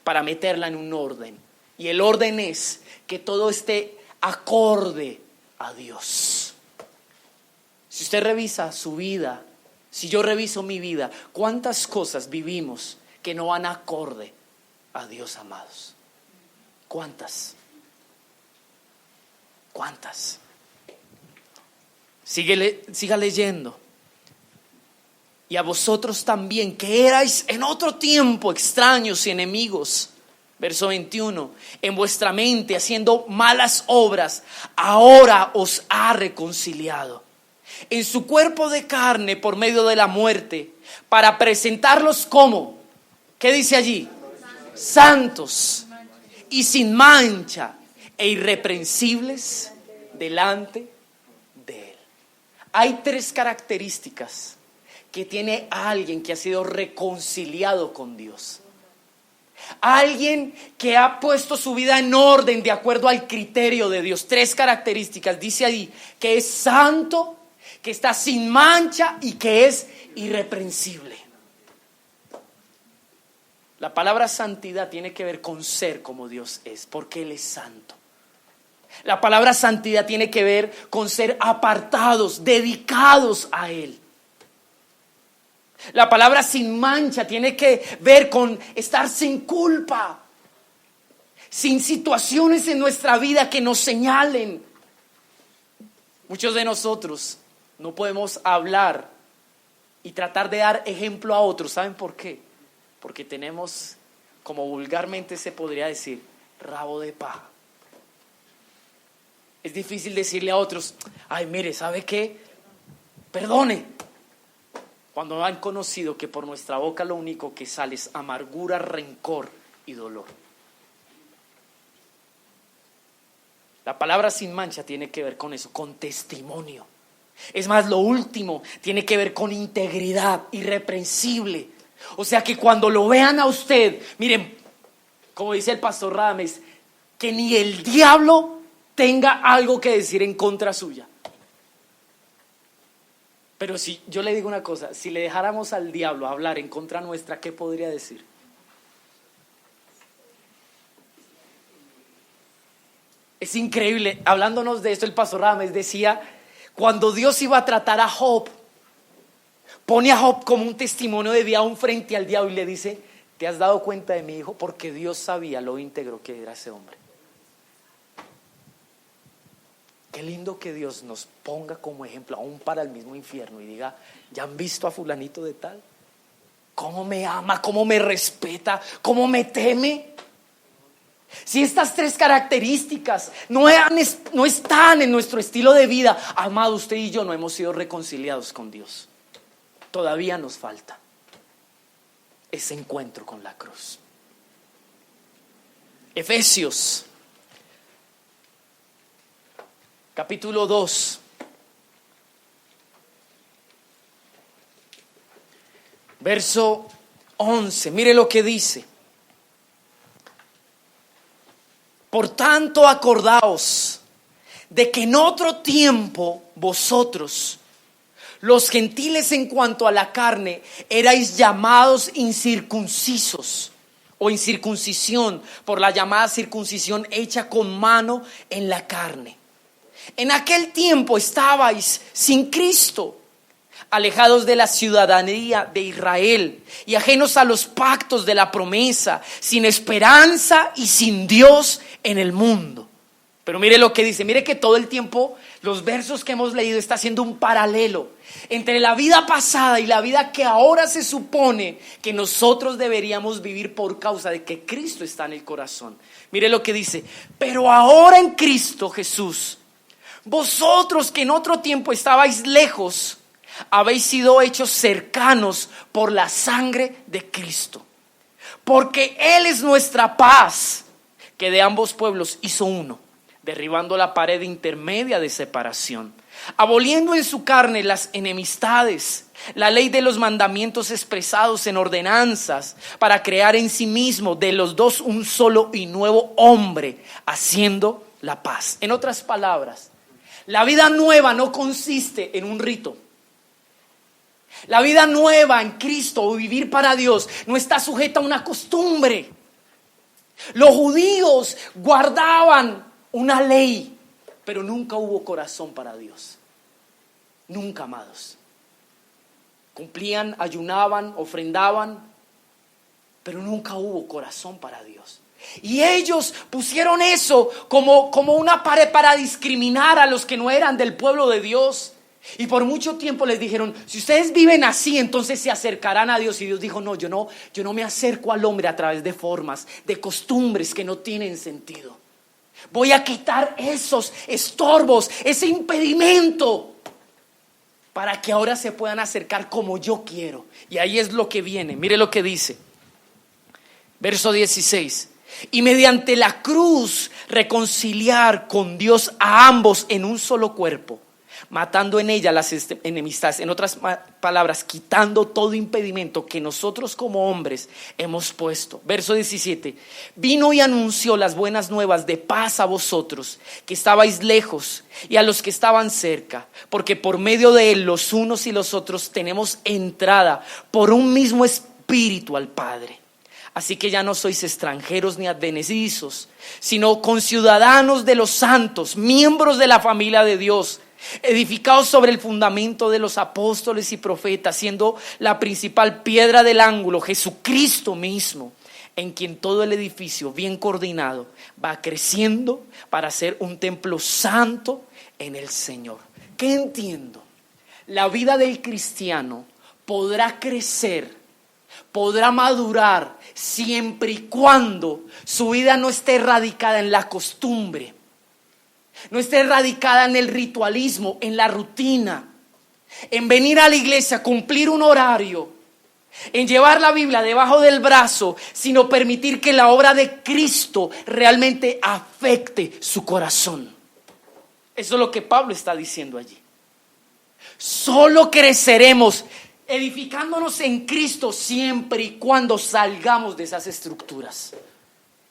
para meterla en un orden. Y el orden es que todo esté acorde a Dios. Si usted revisa su vida, si yo reviso mi vida, ¿cuántas cosas vivimos que no van acorde a Dios, amados? ¿Cuántas? ¿Cuántas? Siga leyendo. Y a vosotros también, que erais en otro tiempo extraños y enemigos. Verso 21. En vuestra mente haciendo malas obras, ahora os ha reconciliado en su cuerpo de carne por medio de la muerte, para presentarlos como, ¿qué dice allí? Santos y sin mancha e irreprensibles delante de Él. Hay tres características que tiene alguien que ha sido reconciliado con Dios. Alguien que ha puesto su vida en orden de acuerdo al criterio de Dios. Tres características. Dice ahí que es santo, que está sin mancha y que es irreprensible. La palabra santidad tiene que ver con ser como Dios es, porque Él es santo. La palabra santidad tiene que ver con ser apartados, dedicados a Él. La palabra sin mancha tiene que ver con estar sin culpa, sin situaciones en nuestra vida que nos señalen. Muchos de nosotros No podemos hablar y tratar de dar ejemplo a otros. ¿Saben por qué? Porque tenemos, como vulgarmente se podría decir, rabo de paja. Es difícil decirle a otros, ay, mire, ¿sabe qué? Perdone. Cuando han conocido que por nuestra boca lo único que sale es amargura, rencor y dolor. La palabra sin mancha tiene que ver con eso, con testimonio. Es más, lo último tiene que ver con integridad, irreprensible. O sea que cuando lo vean a usted, miren, como dice el pastor Radames, que ni el diablo tenga algo que decir en contra suya. Pero si yo le digo una cosa, si le dejáramos al diablo hablar en contra nuestra, ¿qué podría decir? Es increíble, hablándonos de esto, el pastor Radames decía, cuando Dios iba a tratar a Job, pone a Job como un testimonio de vida aún frente al diablo y le dice, ¿te has dado cuenta de mi hijo? Porque Dios sabía lo íntegro que era ese hombre. Qué lindo que Dios nos ponga como ejemplo aún para el mismo infierno y diga, ¿ya han visto a fulanito de tal? ¿Cómo me ama? ¿Cómo me respeta? ¿Cómo me teme? Si estas tres características no están en nuestro estilo de vida, amado, usted y yo no hemos sido reconciliados con Dios. Todavía nos falta ese encuentro con la cruz. Efesios capítulo 2. Verso 11. Mire lo que dice. Por tanto, acordaos de que en otro tiempo vosotros, los gentiles en cuanto a la carne, erais llamados incircuncisos o incircuncisión por la llamada circuncisión hecha con mano en la carne. En aquel tiempo estabais sin Cristo, alejados de la ciudadanía de Israel y ajenos a los pactos de la promesa, sin esperanza y sin Dios en el mundo. Pero mire lo que dice, mire que todo el tiempo los versos que hemos leído está haciendo un paralelo entre la vida pasada y la vida que ahora se supone que nosotros deberíamos vivir por causa de que Cristo está en el corazón. Mire lo que dice, pero ahora en Cristo Jesús, vosotros que en otro tiempo estabais lejos, habéis sido hechos cercanos por la sangre de Cristo, porque Él es nuestra paz, que de ambos pueblos hizo uno, derribando la pared intermedia de separación, aboliendo en su carne las enemistades, la ley de los mandamientos expresados en ordenanzas, para crear en sí mismo de los dos un solo y nuevo hombre, haciendo la paz. En otras palabras, la vida nueva no consiste en un rito. La vida nueva en Cristo o vivir para Dios no está sujeta a una costumbre. Los judíos guardaban una ley, pero nunca hubo corazón para Dios. Nunca, amados. Cumplían, ayunaban, ofrendaban, pero nunca hubo corazón para Dios. Y ellos pusieron eso como una pared para discriminar a los que no eran del pueblo de Dios. Y por mucho tiempo les dijeron, si ustedes viven así, entonces se acercarán a Dios. Y Dios dijo, no, yo no me acerco al hombre a través de formas, de costumbres que no tienen sentido. Voy a quitar esos estorbos, ese impedimento, para que ahora se puedan acercar como yo quiero. Y ahí es lo que viene, mire lo que dice. Verso 16. Y mediante la cruz reconciliar con Dios a ambos en un solo cuerpo, matando en ella las enemistades. En otras palabras, quitando todo impedimento que nosotros como hombres hemos puesto. Verso 17. Vino y anunció las buenas nuevas de paz a vosotros que estabais lejos y a los que estaban cerca, porque por medio de él los unos y los otros tenemos entrada por un mismo espíritu al Padre. Así que ya no sois extranjeros ni advenedizos, sino conciudadanos de los santos, miembros de la familia de Dios, edificados sobre el fundamento de los apóstoles y profetas, siendo la principal piedra del ángulo Jesucristo mismo, en quien todo el edificio bien coordinado va creciendo para ser un templo santo en el Señor. ¿Qué entiendo? La vida del cristiano podrá crecer, podrá madurar siempre y cuando su vida no esté radicada en la costumbre, no esté radicada en el ritualismo, en la rutina, en venir a la iglesia, cumplir un horario, en llevar la Biblia debajo del brazo, sino permitir que la obra de Cristo realmente afecte su corazón. Eso es lo que Pablo está diciendo allí. Solo creceremos edificándonos en Cristo siempre y cuando salgamos de esas estructuras.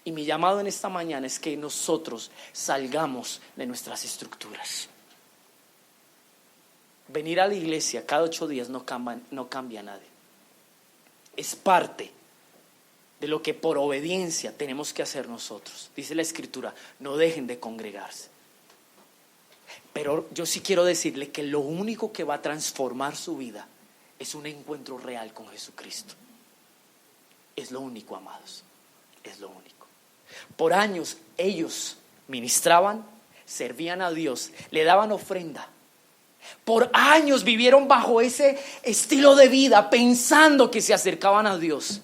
Y mi llamado en esta mañana es que nosotros salgamos de nuestras estructuras. Venir a la iglesia cada 8 días no cambia a nadie. Es parte de lo que por obediencia tenemos que hacer nosotros. Dice la Escritura, no dejen de congregarse. Pero yo sí quiero decirle que lo único que va a transformar su vida es un encuentro real con Jesucristo. Es lo único, amados. Es lo único. Por años ellos ministraban, servían a Dios, le daban ofrenda. Por años vivieron bajo ese estilo de vida, pensando que se acercaban a Dios.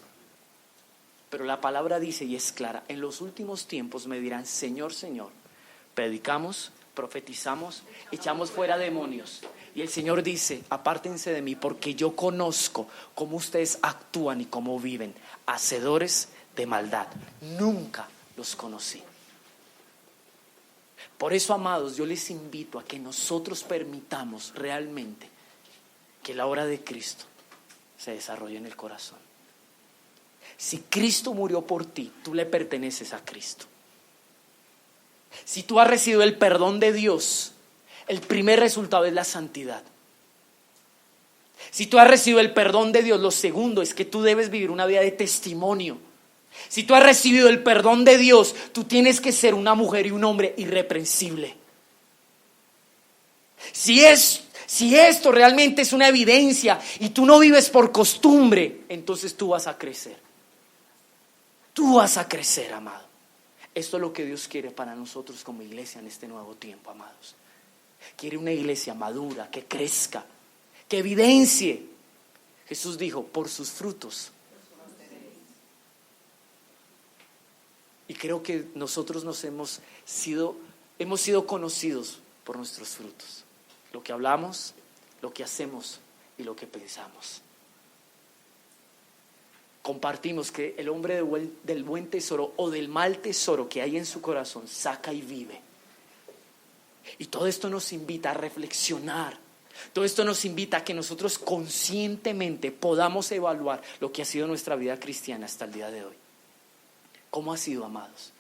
Pero la palabra dice, y es clara, en los últimos tiempos me dirán, Señor, Señor, predicamos, profetizamos, echamos fuera demonios. Y el Señor dice, apártense de mí, porque yo conozco cómo ustedes actúan y cómo viven, hacedores de maldad. Nunca los conocí. Por eso, amados, yo les invito a que nosotros permitamos realmente que la obra de Cristo se desarrolle en el corazón. Si Cristo murió por ti, tú le perteneces a Cristo. Si tú has recibido el perdón de Dios, el primer resultado es la santidad. Si tú has recibido el perdón de Dios, lo segundo es que tú debes vivir una vida de testimonio. Si tú has recibido el perdón de Dios, tú tienes que ser una mujer y un hombre irreprensible. Si esto realmente es una evidencia y tú no vives por costumbre, entonces tú vas a crecer. Tú vas a crecer, amado. Esto es lo que Dios quiere para nosotros como iglesia en este nuevo tiempo, amados. Quiere una iglesia madura, que crezca, que evidencie. Jesús dijo, por sus frutos. Y creo que nosotros hemos sido conocidos por nuestros frutos. Lo que hablamos, lo que hacemos y lo que pensamos. Compartimos que el hombre del buen tesoro o del mal tesoro que hay en su corazón saca y vive. Y todo esto nos invita a reflexionar. Todo esto nos invita a que nosotros conscientemente podamos evaluar lo que ha sido nuestra vida cristiana hasta el día de hoy. ¿Cómo ha sido, amados?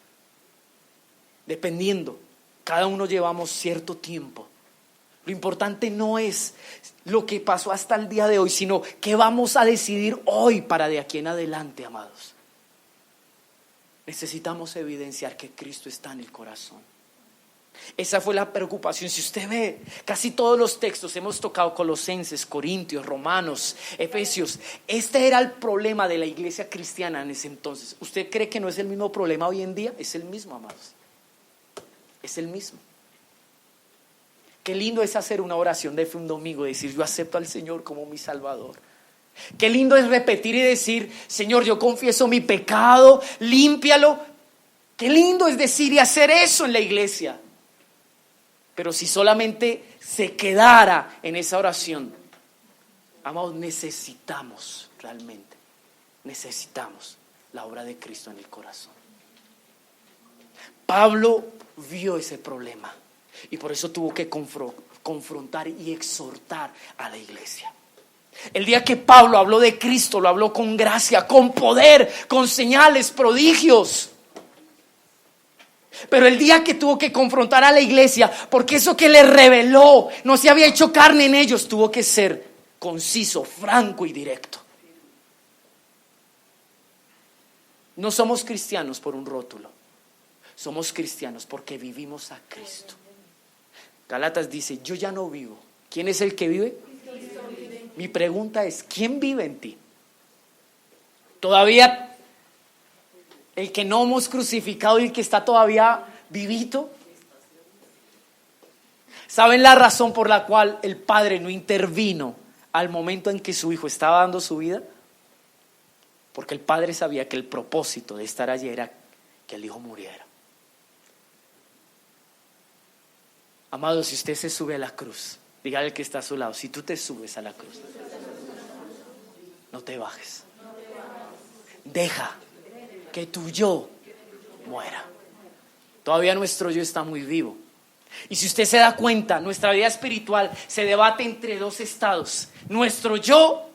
Dependiendo, cada uno llevamos cierto tiempo. Lo importante no es lo que pasó hasta el día de hoy, sino qué vamos a decidir hoy para de aquí en adelante, amados. Necesitamos evidenciar que Cristo está en el corazón. Esa fue la preocupación. Si usted ve, casi todos los textos hemos tocado: Colosenses, Corintios, Romanos, Efesios. Este era el problema de la iglesia cristiana en ese entonces. ¿Usted cree que no es el mismo problema hoy en día? Es el mismo, amados. Es el mismo. Qué lindo es hacer una oración de fe un domingo y decir: yo acepto al Señor como mi Salvador. Qué lindo es repetir y decir: Señor, yo confieso mi pecado, límpialo. Qué lindo es decir y hacer eso en la iglesia. Pero si solamente se quedara en esa oración, amados, necesitamos la obra de Cristo en el corazón. Pablo vio ese problema y por eso tuvo que confrontar y exhortar a la iglesia. El día que Pablo habló de Cristo, lo habló con gracia, con poder, con señales, prodigios. Pero el día que tuvo que confrontar a la iglesia, porque eso que le reveló no se había hecho carne en ellos, tuvo que ser conciso, franco y directo. No somos cristianos por un rótulo, somos cristianos porque vivimos a Cristo. Gálatas dice: yo ya no vivo. ¿Quién es el que vive? Mi pregunta es: ¿quién vive en ti? Todavía el que no hemos crucificado y el que está todavía vivito. ¿Saben la razón por la cual el padre no intervino al momento en que su hijo estaba dando su vida? Porque el padre sabía que el propósito de estar allí era que el hijo muriera. Amado, si usted se sube a la cruz, dígale al que está a su lado, si tú te subes a la cruz, no te bajes. Deja que tu yo muera. Todavía nuestro yo está muy vivo. Y si usted se da cuenta, nuestra vida espiritual se debate entre dos estados: nuestro yo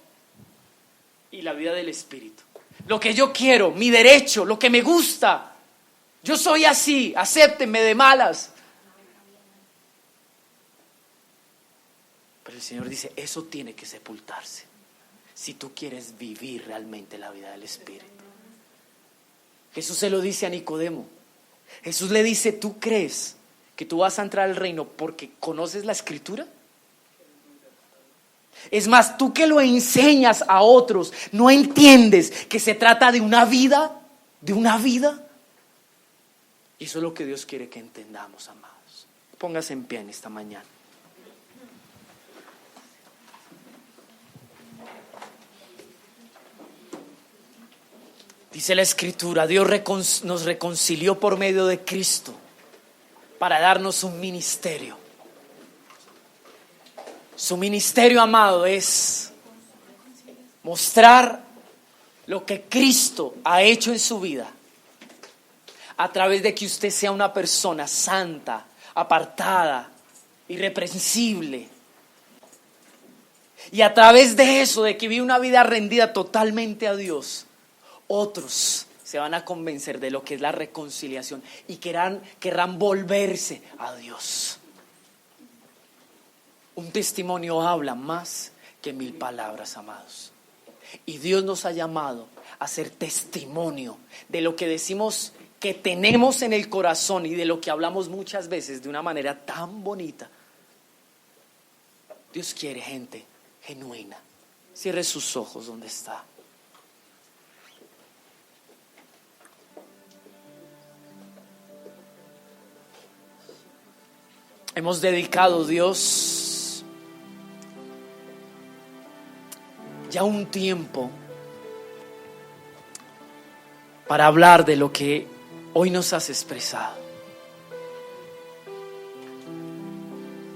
y la vida del espíritu. Lo que yo quiero, mi derecho, lo que me gusta. Yo soy así, acéptenme de malas. Pero el Señor dice, eso tiene que sepultarse si tú quieres vivir realmente la vida del espíritu. Jesús se lo dice a Nicodemo. Jesús le dice, ¿tú crees que tú vas a entrar al reino porque conoces la escritura? Es más, tú que lo enseñas a otros, ¿no entiendes que se trata de una vida? ¿De una vida? Y eso es lo que Dios quiere que entendamos, amados. Póngase en pie en esta mañana. Dice la escritura, Dios nos reconcilió por medio de Cristo para darnos un ministerio. Su ministerio, amado, es mostrar lo que Cristo ha hecho en su vida a través de que usted sea una persona santa, apartada, irreprensible. Y a través de eso, de que vive una vida rendida totalmente a Dios, otros se van a convencer de lo que es la reconciliación y querrán volverse a Dios. Un testimonio habla más que 1000 palabras, amados. Y Dios nos ha llamado a ser testimonio de lo que decimos que tenemos en el corazón y de lo que hablamos muchas veces de una manera tan bonita. Dios quiere gente genuina. Cierre sus ojos donde está. Hemos dedicado, Dios, ya un tiempo para hablar de lo que hoy nos has expresado.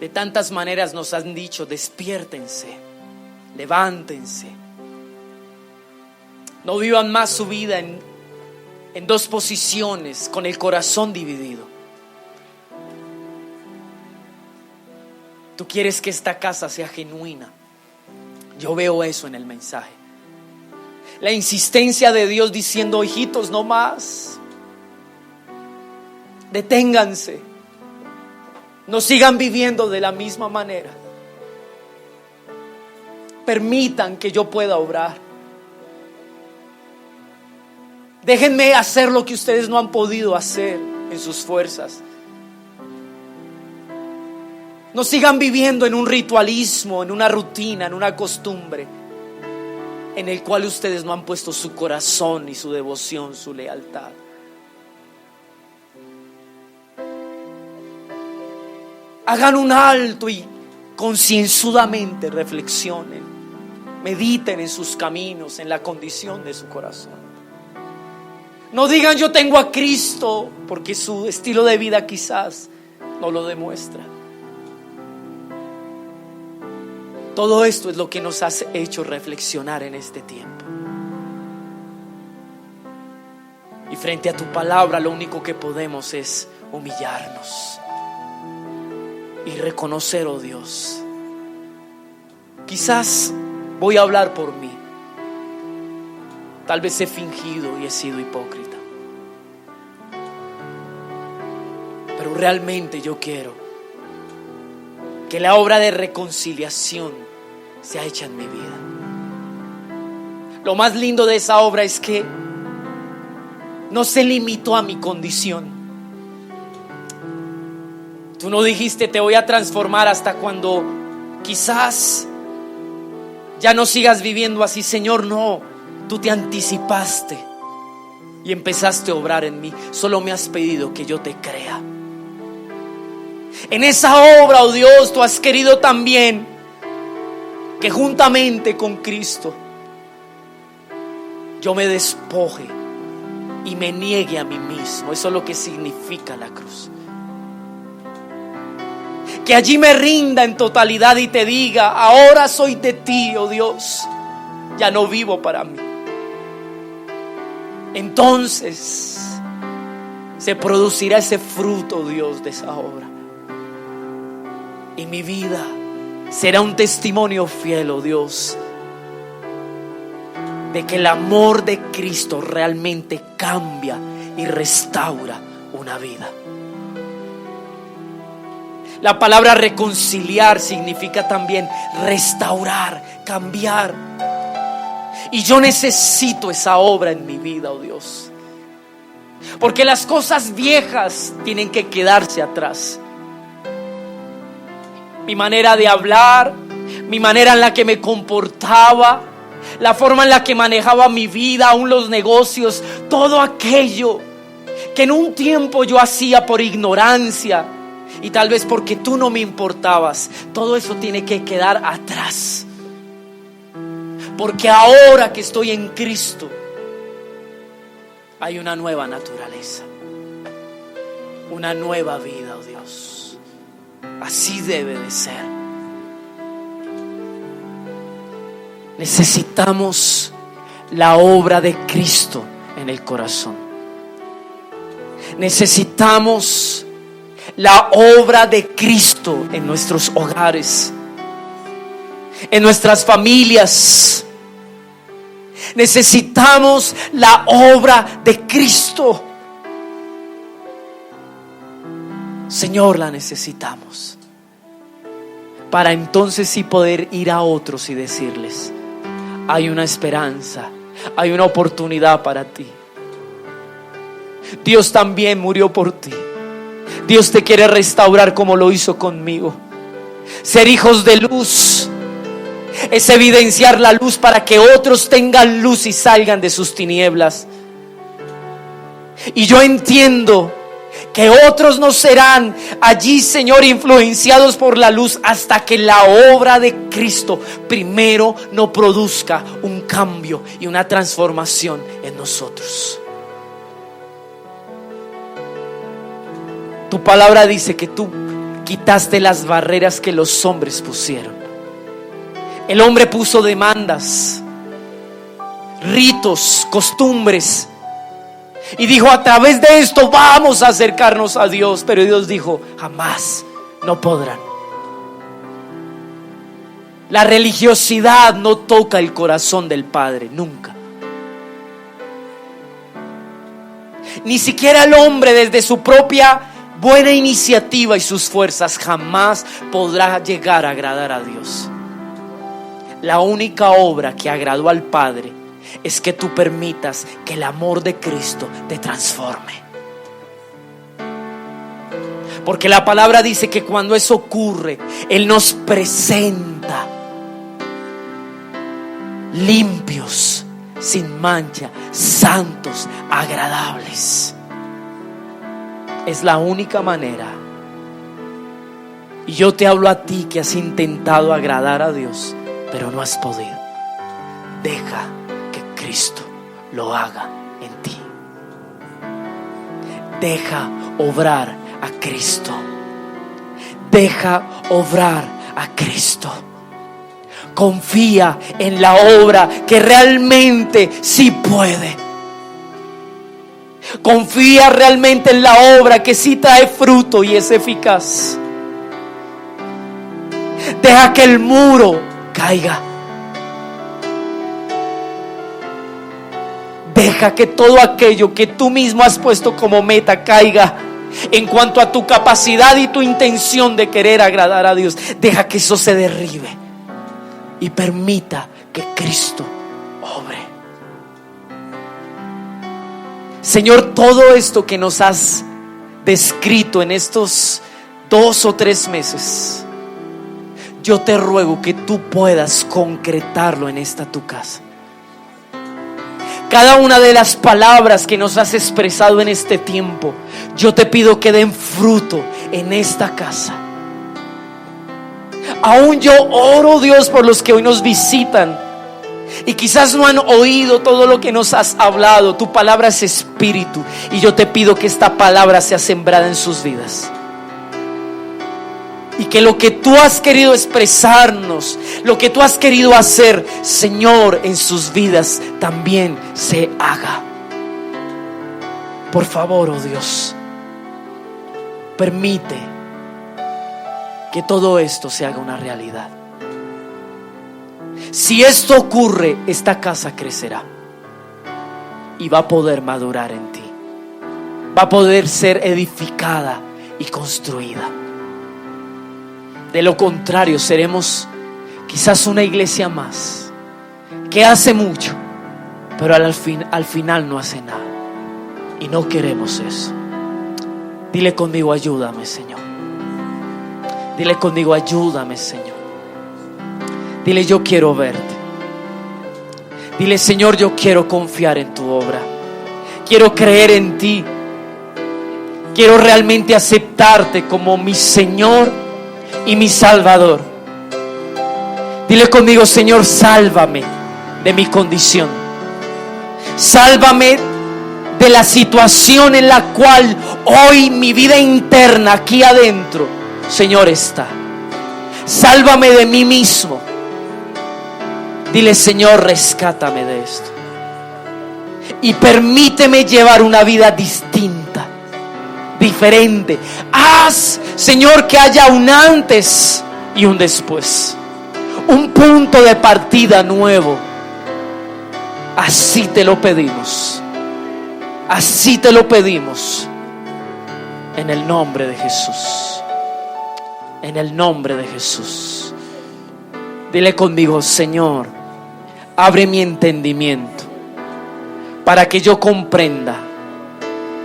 De tantas maneras nos han dicho, despiértense, levántense. No vivan más su vida en dos posiciones, con el corazón dividido. Tú quieres que esta casa sea genuina. Yo veo eso en el mensaje. La insistencia de Dios diciendo, hijitos, no más. Deténganse. No sigan viviendo de la misma manera. Permitan que yo pueda obrar. Déjenme hacer lo que ustedes no han podido hacer en sus fuerzas. No sigan viviendo en un ritualismo, en una rutina, en una costumbre en el cual ustedes no han puesto su corazón y su devoción, su lealtad. Hagan un alto y concienzudamente reflexionen, mediten en sus caminos, en la condición de su corazón. No digan yo tengo a Cristo, porque su estilo de vida quizás no lo demuestra. Todo esto es lo que nos has hecho reflexionar en este tiempo. Y frente a tu palabra lo único que podemos es humillarnos y reconocer, oh Dios, quizás voy a hablar por mí. Tal vez he fingido y he sido hipócrita. Pero realmente yo quiero que la obra de reconciliación sea hecha en mi vida. Lo más lindo de esa obra es que no se limitó a mi condición. Tú no dijiste te voy a transformar hasta cuando quizás ya no sigas viviendo así. Señor, no, tú te anticipaste y empezaste a obrar en mí. Solo me has pedido que yo te crea. En esa obra, oh Dios, tú has querido también que juntamente con Cristo yo me despoje y me niegue a mí mismo. Eso es lo que significa la cruz. Que allí me rinda en totalidad y te diga: ahora soy de ti, oh Dios, ya no vivo para mí. Entonces se producirá ese fruto, Dios, de esa obra. Y mi vida será un testimonio fiel, oh Dios, de que el amor de Cristo realmente cambia y restaura una vida. La palabra reconciliar significa también restaurar, cambiar. Y yo necesito esa obra en mi vida, oh Dios, porque las cosas viejas tienen que quedarse atrás. Mi manera de hablar, mi manera en la que me comportaba, la forma en la que manejaba mi vida, aún los negocios, todo aquello que en un tiempo yo hacía por ignorancia y tal vez porque tú no me importabas, todo eso tiene que quedar atrás. Porque ahora que estoy en Cristo, hay una nueva naturaleza, una nueva vida, oh Dios. Así debe de ser. Necesitamos la obra de Cristo en el corazón. Necesitamos la obra de Cristo en nuestros hogares, en nuestras familias. Necesitamos la obra de Cristo. Señor, la necesitamos para entonces sí poder ir a otros y decirles: hay una esperanza, hay una oportunidad para ti. Dios también murió por ti. Dios te quiere restaurar como lo hizo conmigo. Ser hijos de luz es evidenciar la luz para que otros tengan luz y salgan de sus tinieblas. Y yo entiendo que otros no serán allí, Señor, influenciados por la luz hasta que la obra de Cristo primero no produzca un cambio y una transformación en nosotros. Tu palabra dice que tú quitaste las barreras que los hombres pusieron. El hombre puso demandas, ritos, costumbres, y dijo: a través de esto vamos a acercarnos a Dios. Pero Dios dijo: jamás, no podrán. La religiosidad no toca el corazón del Padre, nunca. Ni siquiera el hombre, desde su propia buena iniciativa y sus fuerzas, jamás podrá llegar a agradar a Dios. La única obra que agradó al Padre es que tú permitas que el amor de Cristo te transforme. Porque la palabra dice que cuando eso ocurre, Él nos presenta limpios, sin mancha, santos, agradables. Es la única manera. Y yo te hablo a ti que has intentado agradar a Dios, pero no has podido. Deja que Cristo lo haga en ti. Deja obrar a Cristo. Deja obrar a Cristo. Confía en la obra que realmente sí puede. Confía realmente en la obra que sí trae fruto y es eficaz. Deja que el muro caiga. Deja que todo aquello que tú mismo has puesto como meta caiga en cuanto a tu capacidad y tu intención de querer agradar a Dios. Deja que eso se derribe y permita que Cristo obre. Señor, todo esto que nos has descrito en estos 2 o 3 meses, yo te ruego que tú puedas concretarlo en esta tu casa. Cada una de las palabras que nos has expresado en este tiempo, yo te pido que den fruto en esta casa. Aún yo oro, Dios, por los que hoy nos visitan y quizás no han oído todo lo que nos has hablado. Tu palabra es espíritu, y yo te pido que esta palabra sea sembrada en sus vidas, y que lo que tú has querido expresarnos, lo que tú has querido hacer, Señor, en sus vidas también se haga. Por favor, oh Dios, permite que todo esto se haga una realidad. Si esto ocurre, esta casa crecerá y va a poder madurar en ti. Va a poder ser edificada y construida. De lo contrario, seremos quizás una iglesia más que hace mucho, pero al final no hace nada. Y no queremos eso. Dile conmigo: ayúdame, Señor. Dile conmigo: ayúdame, Señor. Dile: yo quiero verte. Dile: Señor, yo quiero confiar en tu obra. Quiero creer en ti. Quiero realmente aceptarte como mi Señor y mi Salvador. Dile conmigo: Señor, sálvame de mi condición. Sálvame de la situación en la cual hoy mi vida interna aquí adentro, Señor, está. Sálvame de mí mismo. Dile: Señor, rescátame de esto y permíteme llevar una vida distinta, diferente. Haz, Señor, que haya un antes y un después, un punto de partida nuevo. Así te lo pedimos. Así te lo pedimos. En el nombre de Jesús. En el nombre de Jesús. Dile conmigo: Señor, abre mi entendimiento para que yo comprenda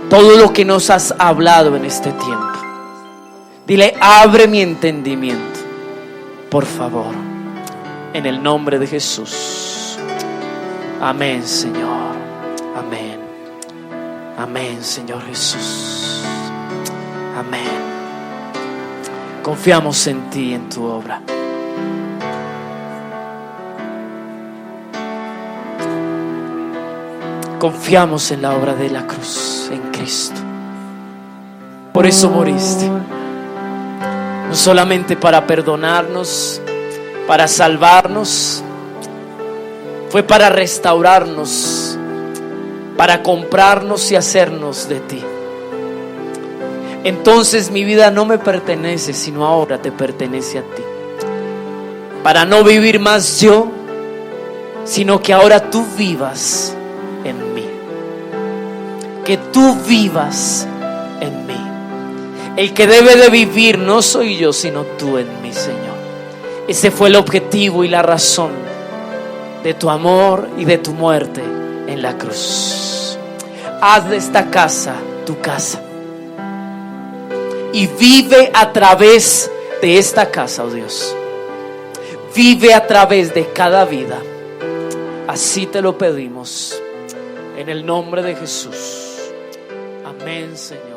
todo lo que nos has hablado en este tiempo. Dile: abre mi entendimiento, por favor, en el nombre de Jesús. Amén, Señor. Amén. Amén, Señor Jesús. Amén. Confiamos en ti, en tu obra. Confiamos en la obra de la cruz, en Cristo. Por eso moriste. No solamente para perdonarnos, para salvarnos, fue para restaurarnos, para comprarnos y hacernos de ti. Entonces mi vida no me pertenece, sino ahora te pertenece a ti. Para no vivir más yo, sino que ahora tú vivas en mí. Que tú vivas en mí. El que debe de vivir no soy yo, sino tú en mí, Señor. Ese fue el objetivo y la razón de tu amor y de tu muerte en la cruz. Haz de esta casa tu casa y vive a través de esta casa, oh Dios. Vive a través de cada vida. Así te lo pedimos en el nombre de Jesús. Amén, Señor.